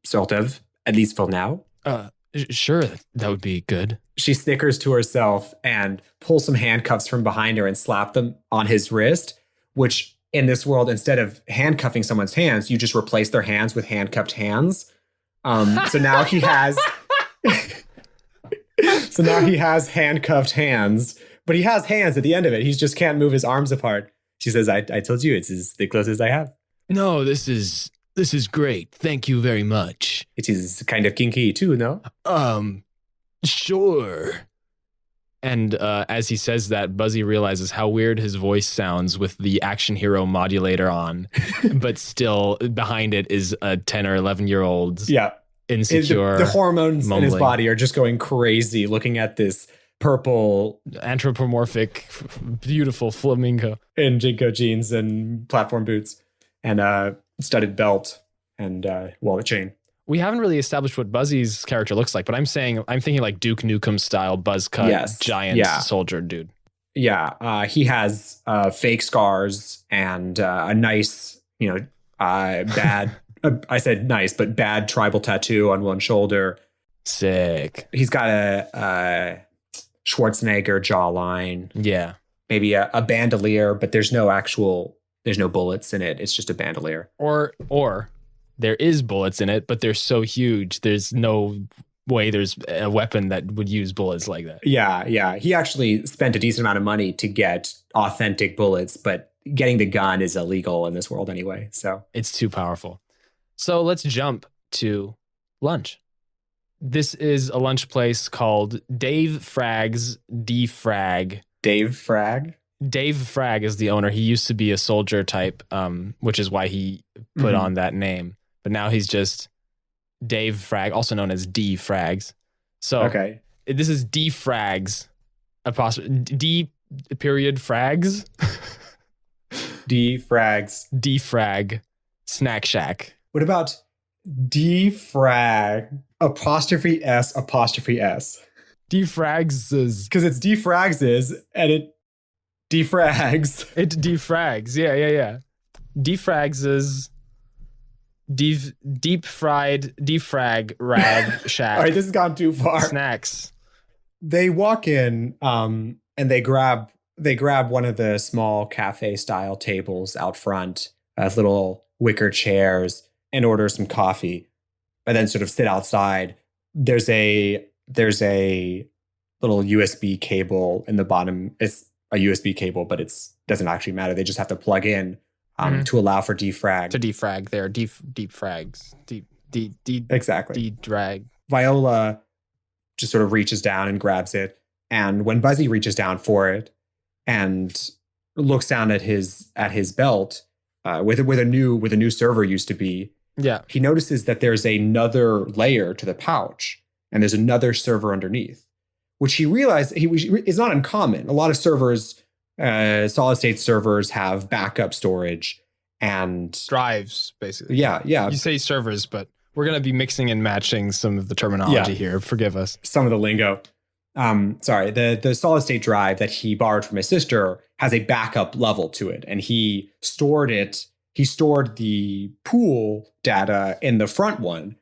Speaker 3: sort of, at least for now.
Speaker 1: Sure, that would be good.
Speaker 3: She snickers to herself and pulls some handcuffs from behind her and slap them on his wrist, which in this world, instead of handcuffing someone's hands, you just replace their hands with handcuffed hands. So now he has... So now he has handcuffed hands, but he has hands at the end of it. He just can't move his arms apart. She says, I told you, it's the closest I have.
Speaker 1: No, this is great. Thank you very much.
Speaker 3: It is kind of kinky too, no?
Speaker 1: Sure. And as he says that, Buzzy realizes how weird his voice sounds with the action hero modulator on, but still behind it is a 10 or 11-year-old.
Speaker 3: Yeah.
Speaker 1: Insecure.
Speaker 3: The hormones
Speaker 1: mumbling.
Speaker 3: in his body are just going crazy looking at this purple
Speaker 1: anthropomorphic, beautiful flamingo
Speaker 3: in Jinko jeans and platform boots and a studded belt and wallet chain.
Speaker 1: We haven't really established what Buzzy's character looks like, but I'm thinking like Duke Nukem style buzz cut giant soldier dude.
Speaker 3: Yeah, he has fake scars and a nice, bad. I said nice, but bad tribal tattoo on one shoulder.
Speaker 1: Sick.
Speaker 3: He's got a Schwarzenegger jawline.
Speaker 1: Yeah.
Speaker 3: Maybe a bandolier, but there's no bullets in it. It's just a bandolier.
Speaker 1: Or there is bullets in it, but they're so huge. There's no way there's a weapon that would use bullets like that.
Speaker 3: Yeah. He actually spent a decent amount of money to get authentic bullets, but getting the gun is illegal in this world anyway. So
Speaker 1: it's too powerful. So let's jump to lunch. This is a lunch place called Dave Fragg's Defrag.
Speaker 3: Dave Frag?
Speaker 1: Dave Frag is the owner. He used to be a soldier type, which is why he put on that name. But now he's just Dave Frag, also known as D Frags. So
Speaker 3: okay.
Speaker 1: This is D Frags, D period Frags.
Speaker 3: D Frags.
Speaker 1: D Frag Snack Shack.
Speaker 3: What about defrag apostrophe S?
Speaker 1: Defrags is
Speaker 3: because it's defrags and it defrags.
Speaker 1: It defrags. Yeah. Defrags is deep fried defrag rag shack.
Speaker 3: All right, this has gone too far.
Speaker 1: Snacks.
Speaker 3: They walk in and they grab one of the small cafe style tables out front, little wicker chairs, and order some coffee, and then sort of sit outside. There's a little USB cable in the bottom. It's a USB cable, but it doesn't actually matter. They just have to plug in to allow for defrag.
Speaker 1: To defrag their deep frags. Deep
Speaker 2: Exactly.
Speaker 1: drag.
Speaker 2: Viola just sort of reaches down and grabs it. And when Buzzy reaches down for it and looks down at his belt, where a new server used to be,
Speaker 1: Yeah.
Speaker 2: he notices that there's another layer to the pouch, and there's another server underneath, which he realized is not uncommon. A lot of servers, solid state servers, have backup storage and
Speaker 1: Drives, basically.
Speaker 2: Yeah.
Speaker 1: You say servers, but we're going to be mixing and matching some of the terminology here. Forgive us.
Speaker 2: Some of the lingo. Sorry, the solid state drive that he borrowed from his sister has a backup level to it, and he stored it. He stored the pool data in the front one,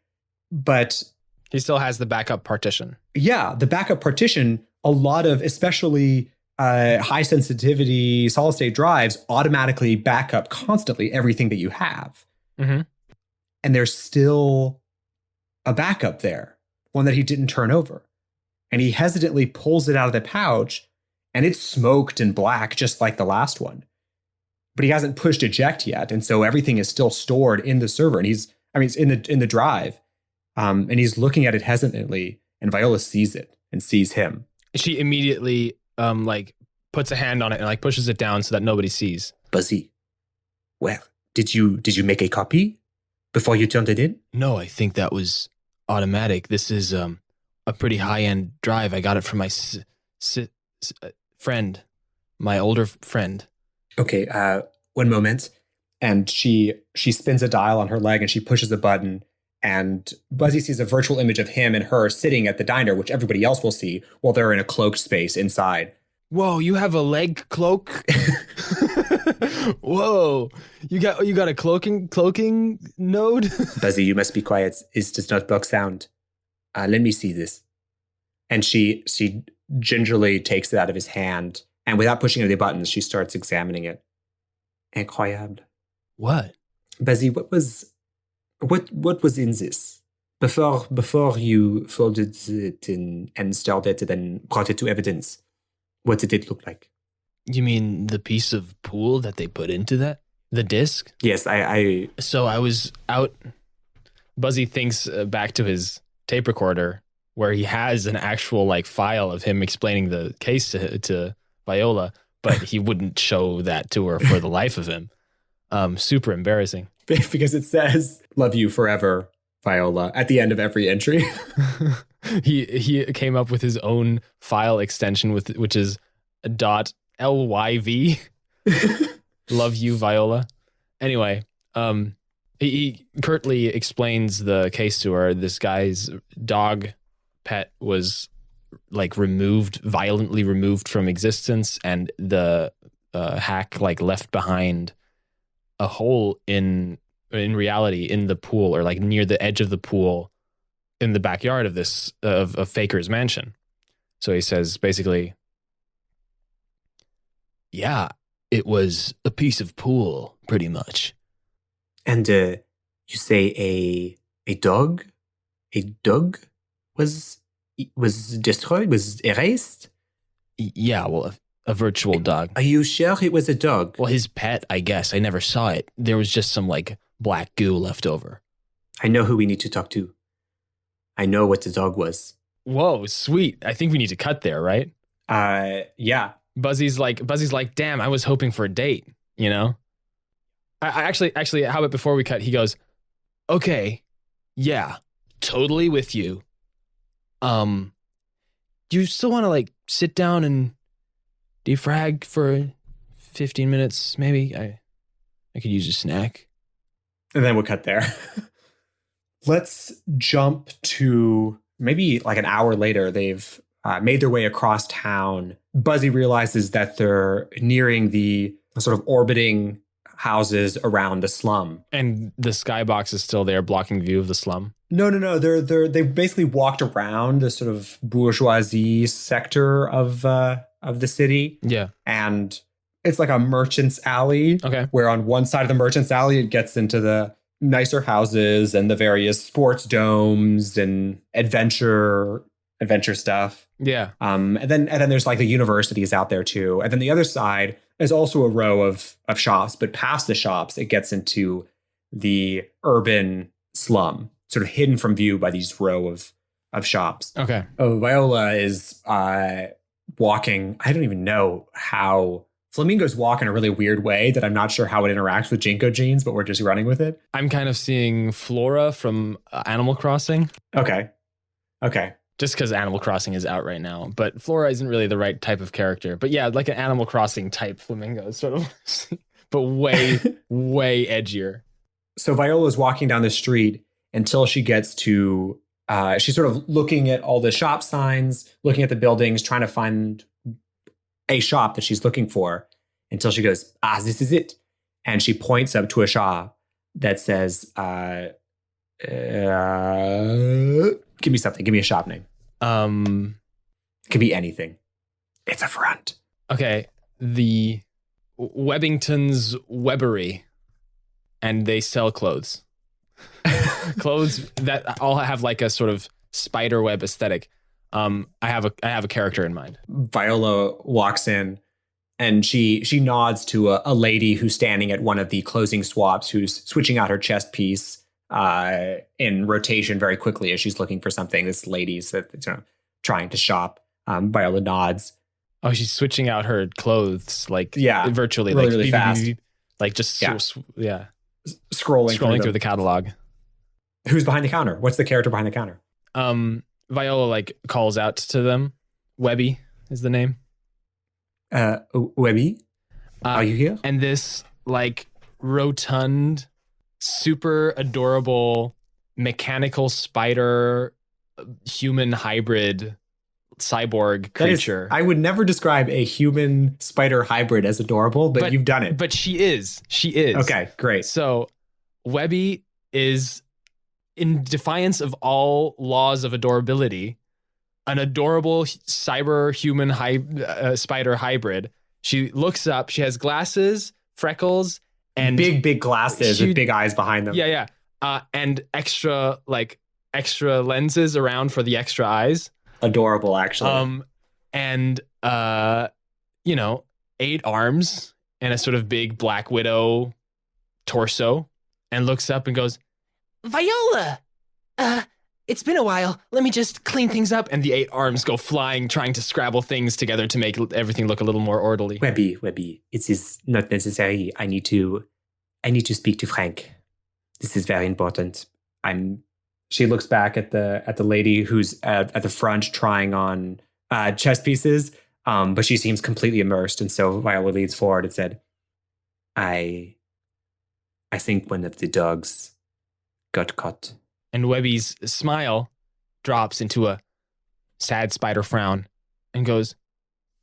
Speaker 2: but
Speaker 1: he still has the backup partition.
Speaker 2: Yeah, the backup partition, a lot of especially high sensitivity solid state drives automatically back up constantly everything that you have.
Speaker 1: Mm-hmm.
Speaker 2: And there's still a backup there, one that he didn't turn over. And he hesitantly pulls it out of the pouch, and it's smoked and black just like the last one. But he hasn't pushed eject yet, and so everything is still stored in the server. And it's in the drive, and he's looking at it hesitantly. And Viola sees it and sees him.
Speaker 1: She immediately puts a hand on it and pushes it down so that nobody sees.
Speaker 3: Buzzy, well, did you make a copy before you turned it in?
Speaker 1: No, I think that was automatic. This is a pretty high-end drive. I got it from my friend, my older friend.
Speaker 3: Okay, one moment.
Speaker 2: And she spins a dial on her leg and she pushes a button, and Buzzy sees a virtual image of him and her sitting at the diner, which everybody else will see while they're in a cloaked space inside.
Speaker 1: Whoa, you have a leg cloak? Whoa, you got a cloaking node?
Speaker 3: Buzzy, you must be quiet. Is this notebook sound? Let me see this. And she gingerly takes it out of his hand, and without pushing any buttons, she starts examining it. Incroyable.
Speaker 1: What?
Speaker 3: Buzzy, what was in this? Before you folded it in and stored it and then brought it to evidence, what did it look like?
Speaker 1: You mean the piece of pool that they put into that? The disc?
Speaker 3: Yes, I
Speaker 1: So I was out. Buzzy thinks back to his tape recorder where he has an actual file of him explaining the case to Viola, but he wouldn't show that to her for the life of him. Super embarrassing.
Speaker 2: Because it says, "Love you forever, Viola," at the end of every entry.
Speaker 1: He came up with his own file extension which is .lyv. Love you, Viola. Anyway, he curtly explains the case to her. This guy's dog pet was violently removed from existence, and the hack left behind a hole in reality in the pool, or near the edge of the pool in the backyard of this of Faker's mansion. So he says basically, yeah, it was a piece of pool, pretty much.
Speaker 3: And you say a dog was destroyed, was erased?
Speaker 1: Yeah, well, a virtual dog.
Speaker 3: Are you sure it was a dog?
Speaker 1: Well, his pet, I guess. I never saw it. There was just some black goo left over.
Speaker 3: I know who we need to talk to. I know what the dog was.
Speaker 1: Whoa, sweet. I think we need to cut there, right?
Speaker 2: Yeah.
Speaker 1: Buzzy's like, damn, I was hoping for a date, you know? I actually, how about before we cut, he goes, okay, yeah, totally with you. Do you still want to sit down and defrag for 15 minutes, maybe? I could use a snack.
Speaker 2: And then we'll cut there. Let's jump to maybe an hour later. They've made their way across town. Buzzy realizes that they're nearing the sort of orbiting houses around the slum.
Speaker 1: And the skybox is still there, blocking view of the slum?
Speaker 2: No. They basically walked around the sort of bourgeoisie sector of the city.
Speaker 1: Yeah.
Speaker 2: And it's like a merchant's alley. Okay. Where on one side of the merchant's alley, it gets into the nicer houses and the various sports domes and adventure stuff.
Speaker 1: Yeah.
Speaker 2: And then there's the universities out there too. And then the other side is also a row of shops, but past the shops, it gets into the urban slum. sort of hidden from view by these row of shops.
Speaker 1: Okay.
Speaker 2: Oh, Viola is walking. I don't even know how. Flamingos walk in a really weird way that I'm not sure how it interacts with Jinko jeans, but we're just running with it.
Speaker 1: I'm kind of seeing Flora from Animal Crossing.
Speaker 2: Okay.
Speaker 1: Just because Animal Crossing is out right now. But Flora isn't really the right type of character. But yeah, like an Animal Crossing type flamingo, sort of. But way, way edgier.
Speaker 2: So Viola's walking down the street until she gets to, she's sort of looking at all the shop signs, looking at the buildings, trying to find a shop that she's looking for until she goes, this is it. And she points up to a shop that says, give me something. Give me a shop name. It could be anything. It's a front.
Speaker 1: Okay. The Webbington's Webbery. And they sell clothes. Clothes that all have like a sort of spider web aesthetic. I have a character in mind.
Speaker 2: Viola walks in and she nods to a lady who's standing at one of the closing swaps, who's switching out her chest piece in rotation very quickly as she's looking for something. This lady's trying to shop. Viola nods.
Speaker 1: Oh, she's switching out her clothes like virtually,
Speaker 2: really,
Speaker 1: like
Speaker 2: really fast.
Speaker 1: Like just
Speaker 2: scrolling
Speaker 1: through the catalog.
Speaker 2: Who's behind the counter? What's the character behind the counter?
Speaker 1: Viola like calls out to them. Webby is the name.
Speaker 2: Webby, are you here?
Speaker 1: And this like rotund, super adorable mechanical spider human hybrid cyborg creature.
Speaker 2: I would never describe a human spider hybrid as adorable, but you've done it.
Speaker 1: But she is.
Speaker 2: Okay, great.
Speaker 1: So Webby is, in defiance of all laws of adorability, an adorable cyber human spider hybrid. She looks up. She has glasses, freckles, and
Speaker 2: big glasses with big eyes behind them.
Speaker 1: Yeah. And extra lenses around for the extra eyes.
Speaker 2: Adorable, actually.
Speaker 1: And 8 arms and a sort of big Black Widow torso, and looks up and goes, Viola, it's been a while. Let me just clean things up. And the 8 arms go flying, trying to scrabble things together to make everything look a little more orderly.
Speaker 3: Webby, it is not necessary. I need to speak to Frank. This is very important.
Speaker 2: She looks back at the lady who's at the front trying on chess pieces, but she seems completely immersed. And so Viola leads forward and said,
Speaker 3: I think one of the dogs got caught.
Speaker 1: And Webby's smile drops into a sad spider frown and goes,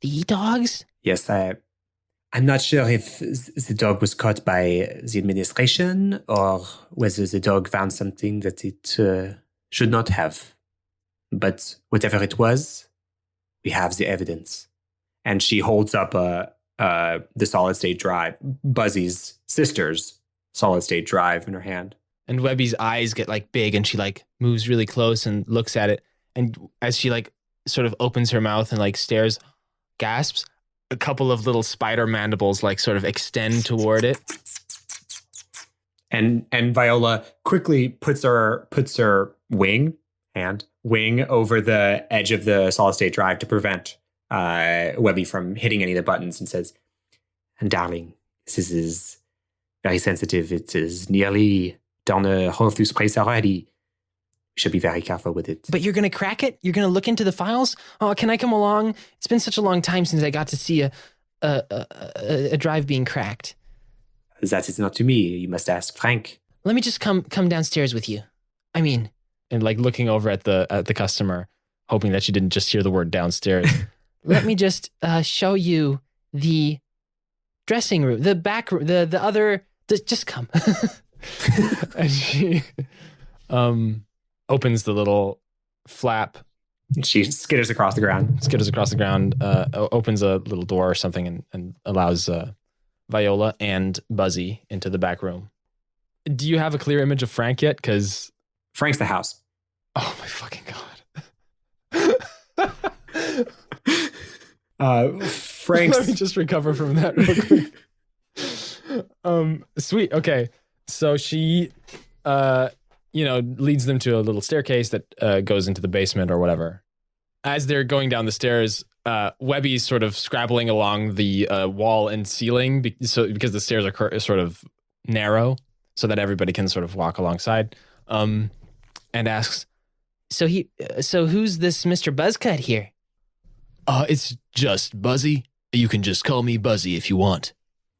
Speaker 1: the dogs?
Speaker 3: Yes, I'm not sure if the dog was caught by the administration or whether the dog found something that it should not have. But whatever it was, we have the evidence.
Speaker 2: And she holds up the solid state drive, Buzzy's sister's solid state drive in her hand.
Speaker 1: And Webby's eyes get like big, and she like moves really close and looks at it. And as she like sort of opens her mouth and like stares, gasps, a couple of little spider mandibles like sort of extend toward it.
Speaker 2: And Viola quickly puts her wing over the edge of the solid state drive to prevent Webby from hitting any of the buttons, and says,
Speaker 3: and darling, this is very sensitive. It is nearly down a hole through space already. You should be very careful with it.
Speaker 1: But you're going to crack it? You're going to look into the files? Oh, can I come along? It's been such a long time since I got to see a drive being cracked.
Speaker 3: That is not to me. You must ask Frank.
Speaker 1: Let me just come downstairs with you. And like looking over at the customer, hoping that she didn't just hear the word downstairs. Let me just show you the dressing room, the back room, the other. Just come. And she opens the little flap.
Speaker 2: She skitters across the ground.
Speaker 1: Opens a little door or something and allows Viola and Buzzy into the back room. Do you have a clear image of Frank yet? Because
Speaker 2: Frank's the house.
Speaker 1: Oh my fucking god.
Speaker 2: Frank's.
Speaker 1: Let me just recover from that real quick. Sweet. Okay. So she leads them to a little staircase that goes into the basement or whatever. As they're going down the stairs, Webby's sort of scrabbling along the wall and ceiling because the stairs are sort of narrow so that everybody can sort of walk alongside, and asks,
Speaker 4: So who's this Mr. Buzzcut here?
Speaker 5: It's just Buzzy. You can just call me Buzzy if you want.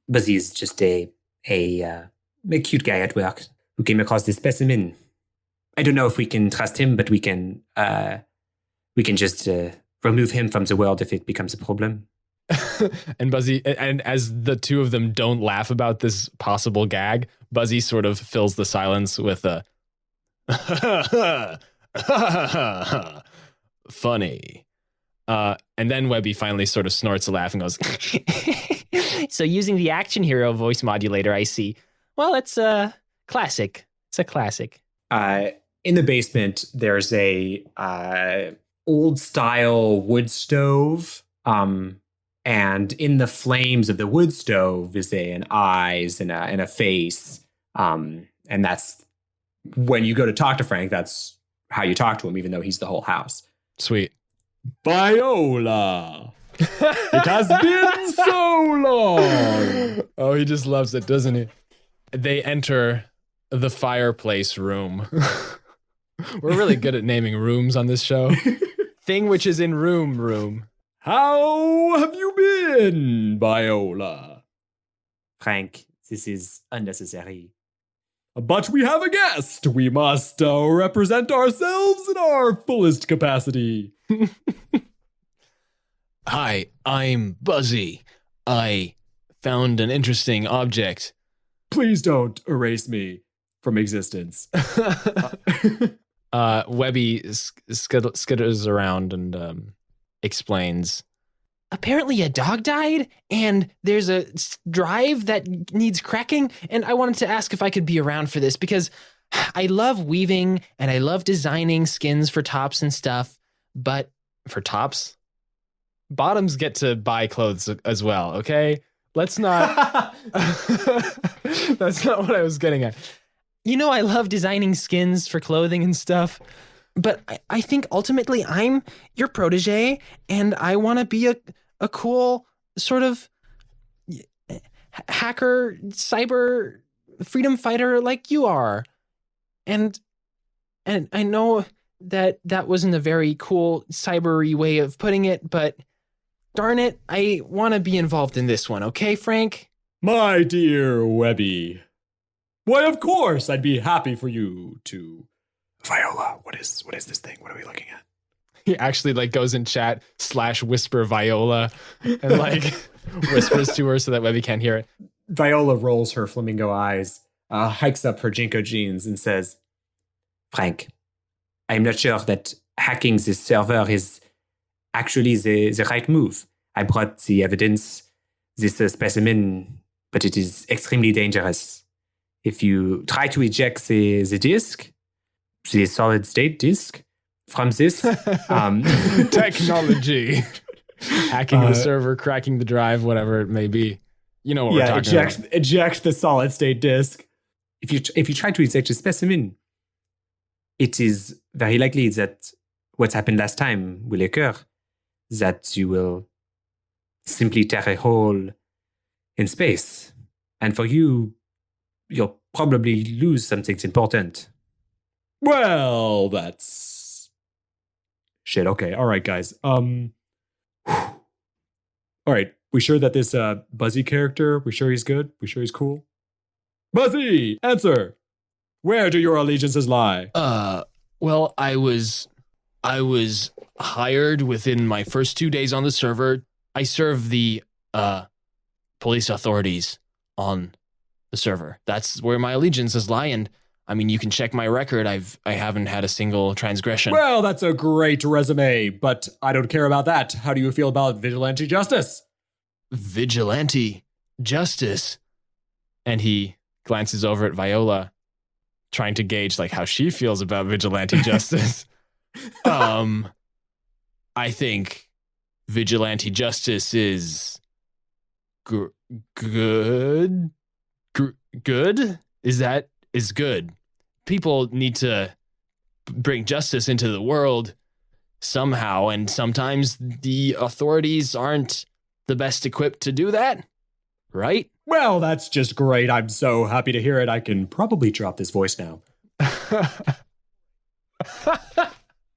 Speaker 3: Buzzy is just a cute guy at work who came across this specimen. I don't know if we can trust him, but we can just remove him from the world if it becomes a problem.
Speaker 1: and Buzzy, and as the two of them don't laugh about this possible gag, Buzzy sort of fills the silence with a funny. And then Webby finally sort of snorts a laugh and goes,
Speaker 4: So using the action hero voice modulator, I see. Well, it's a classic. It's a classic.
Speaker 2: In the basement, there's a old style wood stove. And in the flames of the wood stove is an eyes and a face. And that's when you go to talk to Frank, that's how you talk to him, even though he's the whole house.
Speaker 1: sweet.
Speaker 2: Viola! It has been so long!
Speaker 1: Oh, he just loves it, doesn't he? They enter the fireplace room. We're really good at naming rooms on this show. Thing which is in room.
Speaker 2: How have you been, Viola?
Speaker 3: Frank, this is unnecessary.
Speaker 2: But we have a guest. We must represent ourselves in our fullest capacity.
Speaker 5: Hi, I'm Buzzy. I found an interesting object.
Speaker 2: Please don't erase me from existence.
Speaker 1: Webby skitters around and explains.
Speaker 4: Apparently a dog died, and there's a drive that needs cracking, and I wanted to ask if I could be around for this, because I love weaving, and I love designing skins for tops and stuff, but...
Speaker 1: For tops? Bottoms get to buy clothes as well, okay? Let's not... That's not what I was getting at.
Speaker 4: I love designing skins for clothing and stuff, but I think ultimately I'm your protege, and I want to be a cool sort of hacker, cyber freedom fighter like you are. And I know that wasn't a very cool cybery way of putting it, but darn it, I want to be involved in this one, okay, Frank?
Speaker 2: My dear Webby. Why, of course, I'd be happy for you to... Viola, what is this thing? What are we looking at?
Speaker 1: He actually goes in chat /whisper Viola and whispers to her so that Webby can't hear it.
Speaker 2: Viola rolls her flamingo eyes, hikes up her Jinko jeans and says,
Speaker 3: Frank, I'm not sure that hacking this server is actually the right move. I brought the evidence, this specimen, but it is extremely dangerous. If you try to eject the disk, the solid state disk, from this
Speaker 1: technology, hacking the server, cracking the drive, whatever it may be. You know what we're talking about.
Speaker 2: Eject the solid state disk.
Speaker 3: If you try to eject a specimen, it is very likely that what happened last time will occur, that you will simply tear a hole in space. And for you, you'll probably lose something important.
Speaker 2: Well, that's... Shit, okay. All right, guys. All right. We sure that this Buzzy character, we sure he's good? We sure he's cool? Buzzy, answer! Where do your allegiances lie?
Speaker 5: Well, I was hired within my first 2 days on the server. I serve the police authorities on the server. That's where my allegiances lie, and I mean, you can check my record. I haven't had a single transgression.
Speaker 2: Well, that's a great resume, but I don't care about that. How do you feel about vigilante justice?
Speaker 5: Vigilante justice?
Speaker 1: And he glances over at Viola, trying to gauge how she feels about vigilante justice.
Speaker 5: I think vigilante justice is good. Good? Is good. people need to bring justice into the world somehow, and sometimes the authorities aren't the best equipped to do that, right?
Speaker 2: Well, that's just great. I'm so happy to hear it. I can probably drop this voice now.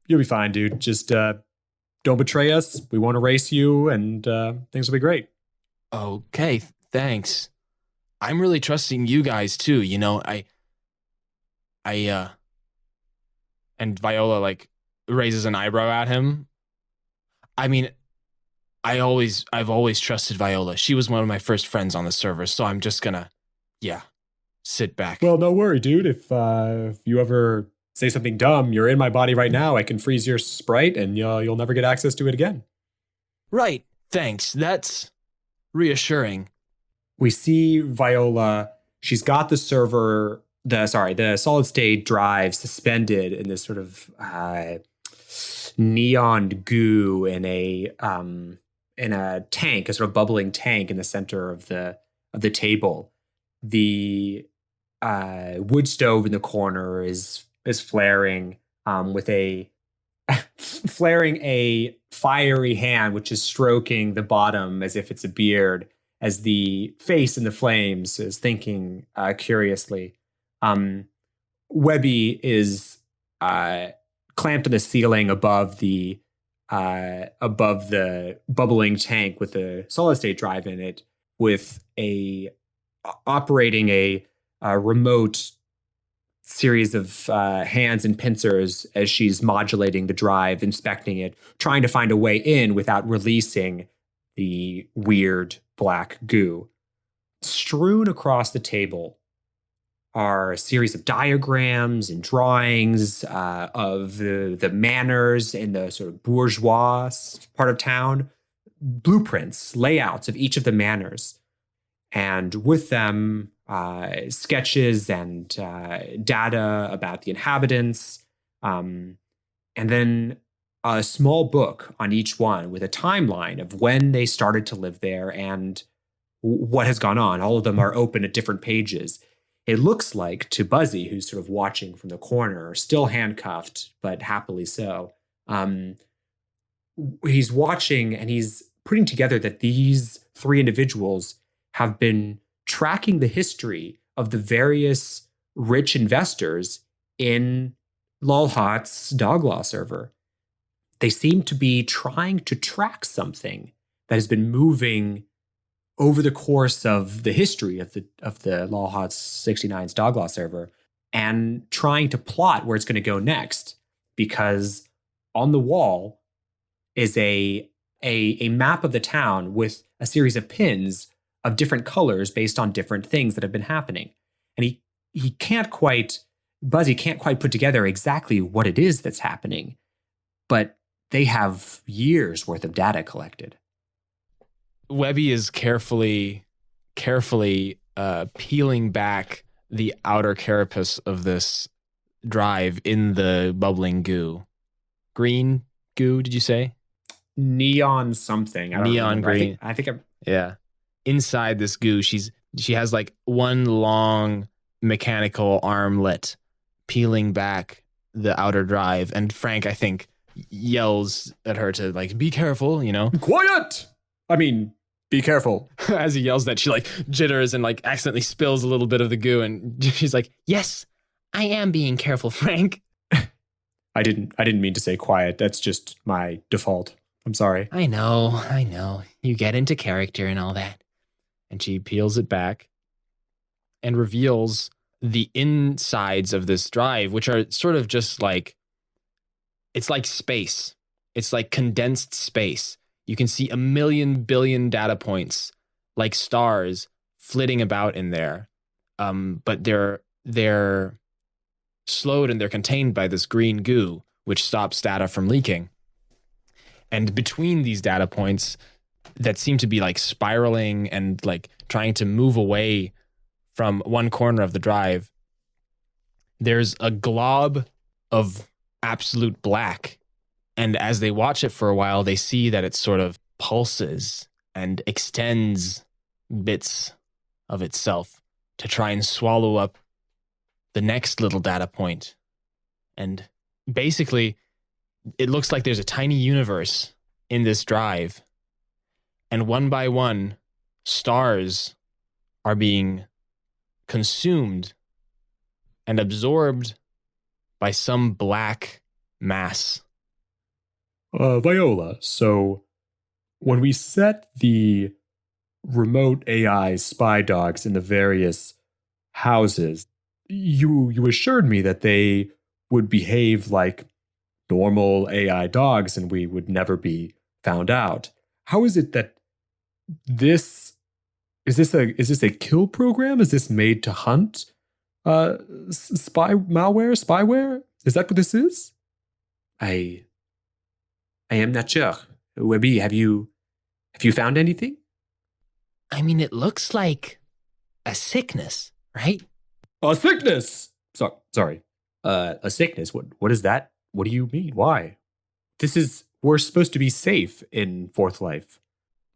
Speaker 2: You'll be fine, dude. Just don't betray us. We won't erase you, and things will be great.
Speaker 5: Okay, thanks. I'm really trusting you guys too. You know, and Viola like raises an eyebrow at him. I mean, I've always trusted Viola. She was one of my first friends on the server, so I'm just gonna, sit back.
Speaker 2: Well, no worry, dude. If you ever say something dumb, you're in my body right now. I can freeze your sprite, and you'll never get access to it again.
Speaker 5: Right. Thanks. That's reassuring.
Speaker 2: We see Viola. She's got the the solid state drive suspended in this sort of neon goo in a tank, a sort of bubbling tank in the center of the table. The wood stove in the corner is flaring with a flaring a fiery hand, which is stroking the bottom as if it's a beard, as the face in the flames is thinking curiously. Webby is clamped on the ceiling above the bubbling tank with the solid state drive in it, with operating a remote series of hands and pincers as she's modulating the drive, inspecting it, trying to find a way in without releasing the weird black goo. Strewn across the table are a series of diagrams and drawings of the manners in the sort of bourgeois part of town, blueprints, layouts of each of the manors, and with them, sketches and data about the inhabitants, and then a small book on each one with a timeline of when they started to live there and what has gone on. All of them are open at different pages. It looks like to Buzzy, who's sort of watching from the corner, still handcuffed, but happily so. He's watching and he's putting together that these three individuals have been tracking the history of the various rich investors in Lolhot's DogLaw server. They seem to be trying to track something that has been moving over the course of the history of the Lolhot 69's DogLaw server, and trying to plot where it's going to go next, because on the wall is a map of the town with a series of pins of different colors based on different things that have been happening. And Buzzy can't quite put together exactly what it is that's happening, but they have years worth of data collected.
Speaker 5: Webby is carefully peeling back the outer carapace of this drive in the bubbling goo. Green goo, did you say?
Speaker 2: Neon something. I don't
Speaker 5: Neon
Speaker 2: remember.
Speaker 5: green.
Speaker 2: I think
Speaker 5: Yeah. Inside this goo, she has like one long mechanical armlet peeling back the outer drive, and Frank, I think, yells at her to like be careful, you know.
Speaker 2: Quiet! I mean, be careful.
Speaker 5: As he yells that, she like jitters and like accidentally spills a little bit of the goo, and she's like,
Speaker 4: Yes, I am being careful, Frank.
Speaker 2: I didn't mean to say quiet. That's just my default. I'm sorry.
Speaker 4: I know. You get into character and all that.
Speaker 5: and she peels it back and reveals the insides of this drive, which are sort of just like, it's like space. It's like condensed space. You can see 1,000,000 billion data points like stars flitting about in there. But they're slowed and they're contained by this green goo, which stops data from leaking. And between these data points that seem to be like spiraling and like trying to move away from one corner of the drive, there's a glob of absolute black. And as they watch it for a while, they see that it sort of pulses and extends bits of itself to try and swallow up the next little data point. And basically, it looks like there's a tiny universe in this drive. And one by one, stars are being consumed and absorbed by some black mass.
Speaker 6: Viola, so when we set the remote AI spy dogs in the various houses, you assured me that they would behave like normal AI dogs and we would never be found out. How is it that this is this a kill program? Is this made to hunt spyware? Is that what this is?
Speaker 3: I am not sure. Webby, have you found anything?
Speaker 5: I mean, it looks like a sickness, right?
Speaker 6: A sickness. Sorry.
Speaker 3: A sickness. What is that? What do you mean? Why? We're supposed to be safe in Fourth Life.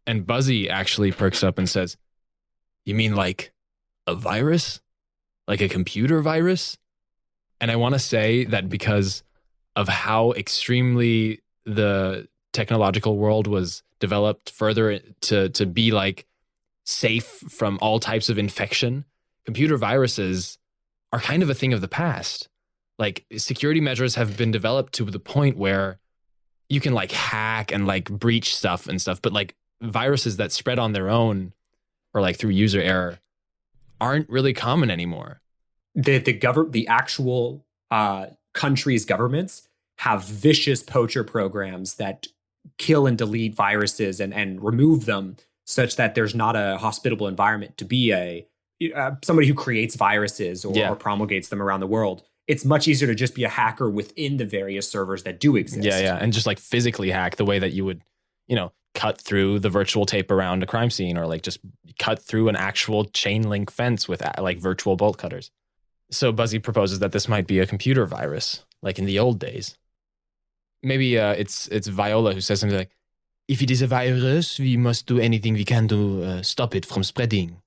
Speaker 1: And Buzzy actually perks up and says,
Speaker 5: You mean like a virus? Like a computer virus?
Speaker 1: and I want to say that because of how extremely the technological world was developed further to be like safe from all types of infection, computer viruses are kind of a thing of the past. Like security measures have been developed to the point where you can like hack and like breach stuff and stuff, but like viruses that spread on their own or like through user error aren't really common anymore.
Speaker 2: The actual countries' governments have vicious poacher programs that kill and delete viruses and remove them such that there's not a hospitable environment to be somebody who creates viruses or promulgates them around the world. It's much easier to just be a hacker within the various servers that do exist.
Speaker 1: Yeah. And just like physically hack the way that you would, cut through the virtual tape around a crime scene, or like just cut through an actual chain link fence with like virtual bolt cutters. So Buzzy proposes that this might be a computer virus, like in the old days. Maybe it's Viola who says something like, "If it is a virus, we must do anything we can to stop it from spreading."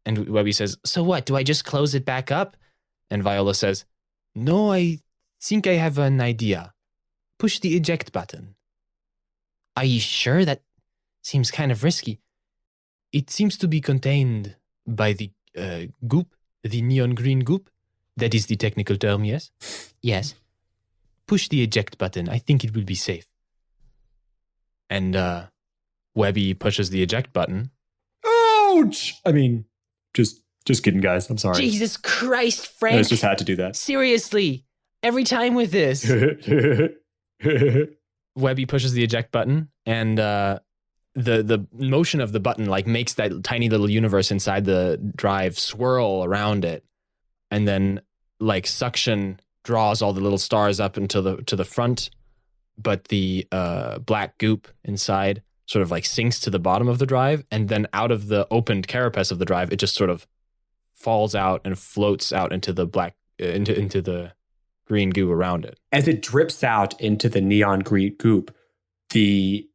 Speaker 1: And Webby says, "So what? Do I just close it back up?" And Viola says, "No, I think I have an idea. Push the eject button." "Are you sure? That seems kind of risky." "It seems to be contained by the goop, the neon green goop. That is the technical term, yes?" "Yes." "Push the eject button. I think it will be safe." And Webby pushes the eject button.
Speaker 6: Ouch! I mean, just kidding, guys. I'm sorry.
Speaker 4: Jesus Christ, Frank.
Speaker 6: I just had to do that.
Speaker 4: Seriously, every time with this.
Speaker 1: Webby pushes the eject button, and the motion of the button like makes that tiny little universe inside the drive swirl around it, and then like suction draws all the little stars up into to the front, but the black goop inside sort of like sinks to the bottom of the drive, and then out of the opened carapace of the drive, it just sort of falls out and floats out into the black into the green goo around it.
Speaker 2: As it drips out into the neon green goop, the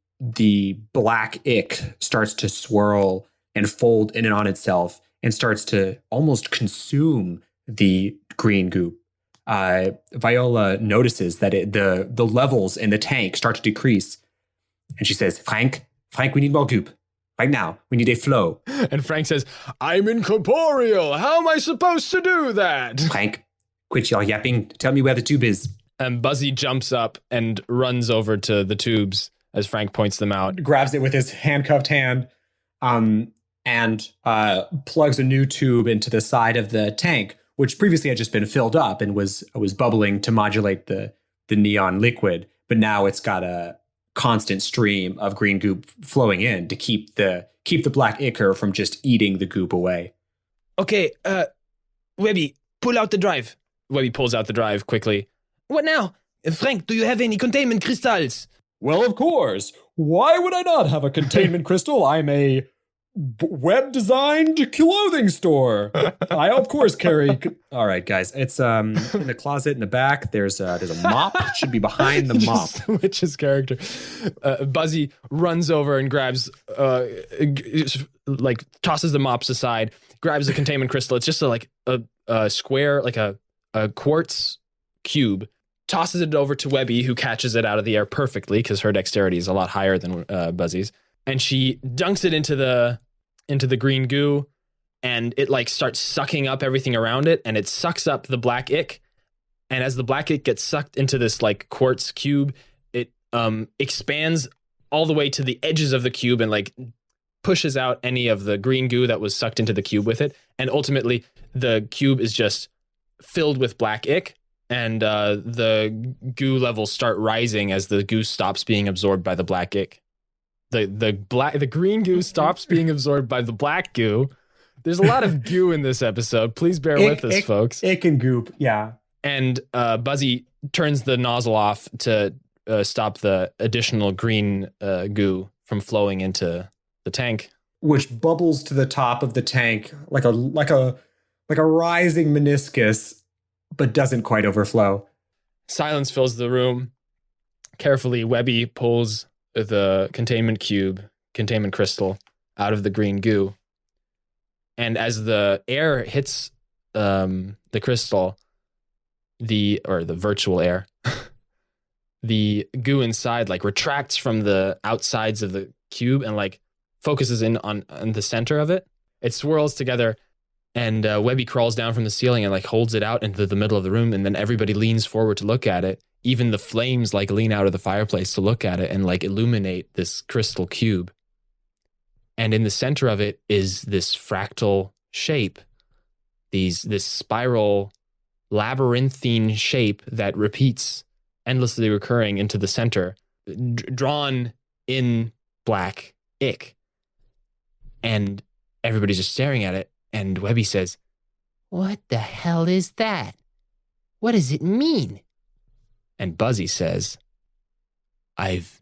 Speaker 2: black ick starts to swirl and fold in and on itself and starts to almost consume the green goop. Viola notices that the levels in the tank start to decrease. And she says, Frank, we need more goop. Right now, we need a flow.
Speaker 1: And Frank says, "I'm incorporeal. How am I supposed to do that?"
Speaker 2: Frank, quit your yapping. Tell me where the tube is.
Speaker 1: And Buzzy jumps up and runs over to the tubes as Frank points them out.
Speaker 2: Grabs it with his handcuffed hand and plugs a new tube into the side of the tank, which previously had just been filled up and was bubbling to modulate the neon liquid. But now it's got a constant stream of green goop flowing in to keep the black ichor from just eating the goop away.
Speaker 1: "Okay, Webby, pull out the drive." Webby pulls out the drive quickly.
Speaker 4: What now? Frank, do you have any containment crystals?
Speaker 6: Well, of course. Why would I not have a containment crystal? I'm a web-designed clothing store. I, of course, carry...
Speaker 2: All right, guys. It's in the closet in the back. There's a mop. It should be behind the mop.
Speaker 1: Switch his character. Buzzy runs over and grabs, tosses the mops aside, grabs the containment crystal. It's just a square, like a quartz cube, tosses it over to Webby, who catches it out of the air perfectly because her dexterity is a lot higher than Buzzy's. And she dunks it into the green goo, and it like starts sucking up everything around it, and it sucks up the black ick. And as the black ick gets sucked into this like quartz cube, it expands all the way to the edges of the cube and like pushes out any of the green goo that was sucked into the cube with it. And ultimately, the cube is just filled with black ick, and the goo levels start rising as the goo stops being absorbed by the black ick. The green goo stops being absorbed by the black goo. There's a lot of goo in this episode. Please bear with us, folks.
Speaker 2: Ick and goop, yeah.
Speaker 1: And Buzzy turns the nozzle off to stop the additional green goo from flowing into the tank,
Speaker 2: which bubbles to the top of the tank like a rising meniscus, but doesn't quite overflow.
Speaker 1: Silence fills the room. Carefully, Webby pulls the containment crystal out of the green goo. And as the air hits the crystal, the virtual air, the goo inside like retracts from the outsides of the cube and like focuses in on the center of it. It swirls together, and Webby crawls down from the ceiling and like holds it out into the middle of the room, and then everybody leans forward to look at it. Even the flames like lean out of the fireplace to look at it and like illuminate this crystal cube. And in the center of it is this fractal shape, this spiral labyrinthine shape that repeats, endlessly recurring into the center, drawn in black ick. And everybody's just staring at it. And Webby says,
Speaker 4: "What the hell is that? What does it mean?"
Speaker 1: And Buzzy says, I've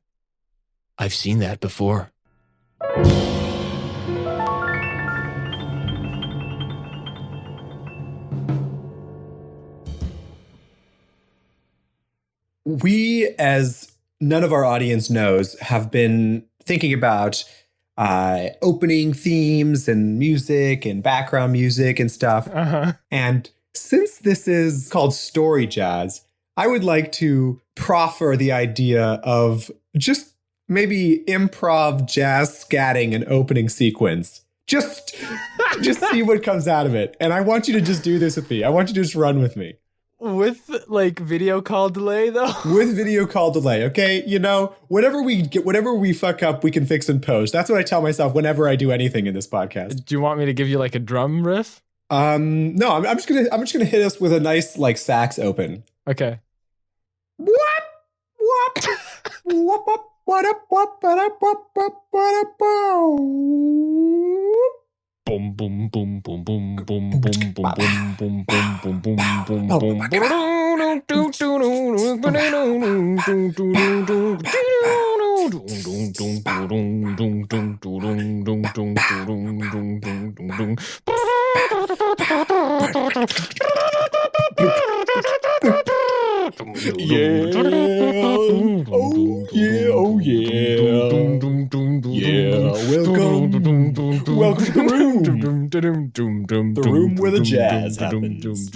Speaker 1: seen that before.
Speaker 2: We, as none of our audience knows, have been thinking about opening themes and music and background music and stuff.
Speaker 1: Uh-huh.
Speaker 2: And since this is called StoryJazz, I would like to proffer the idea of just maybe improv jazz scatting an opening sequence. Just see what comes out of it. And I want you to just do this with me. I want you to just run with me.
Speaker 1: With like video call delay though?
Speaker 2: With video call delay, okay? You know, whatever we fuck up, we can fix in post. That's what I tell myself whenever I do anything in this podcast.
Speaker 1: Do you want me to give you like a drum riff?
Speaker 2: No, I'm just gonna hit us with a nice like sax open.
Speaker 1: Okay.
Speaker 2: What up, what up,
Speaker 1: Boom boom boom boom boom boom boom boom boom boom boom boom boom
Speaker 2: Yeah. Oh yeah. Yeah. Welcome to the room. The room where the jazz happens.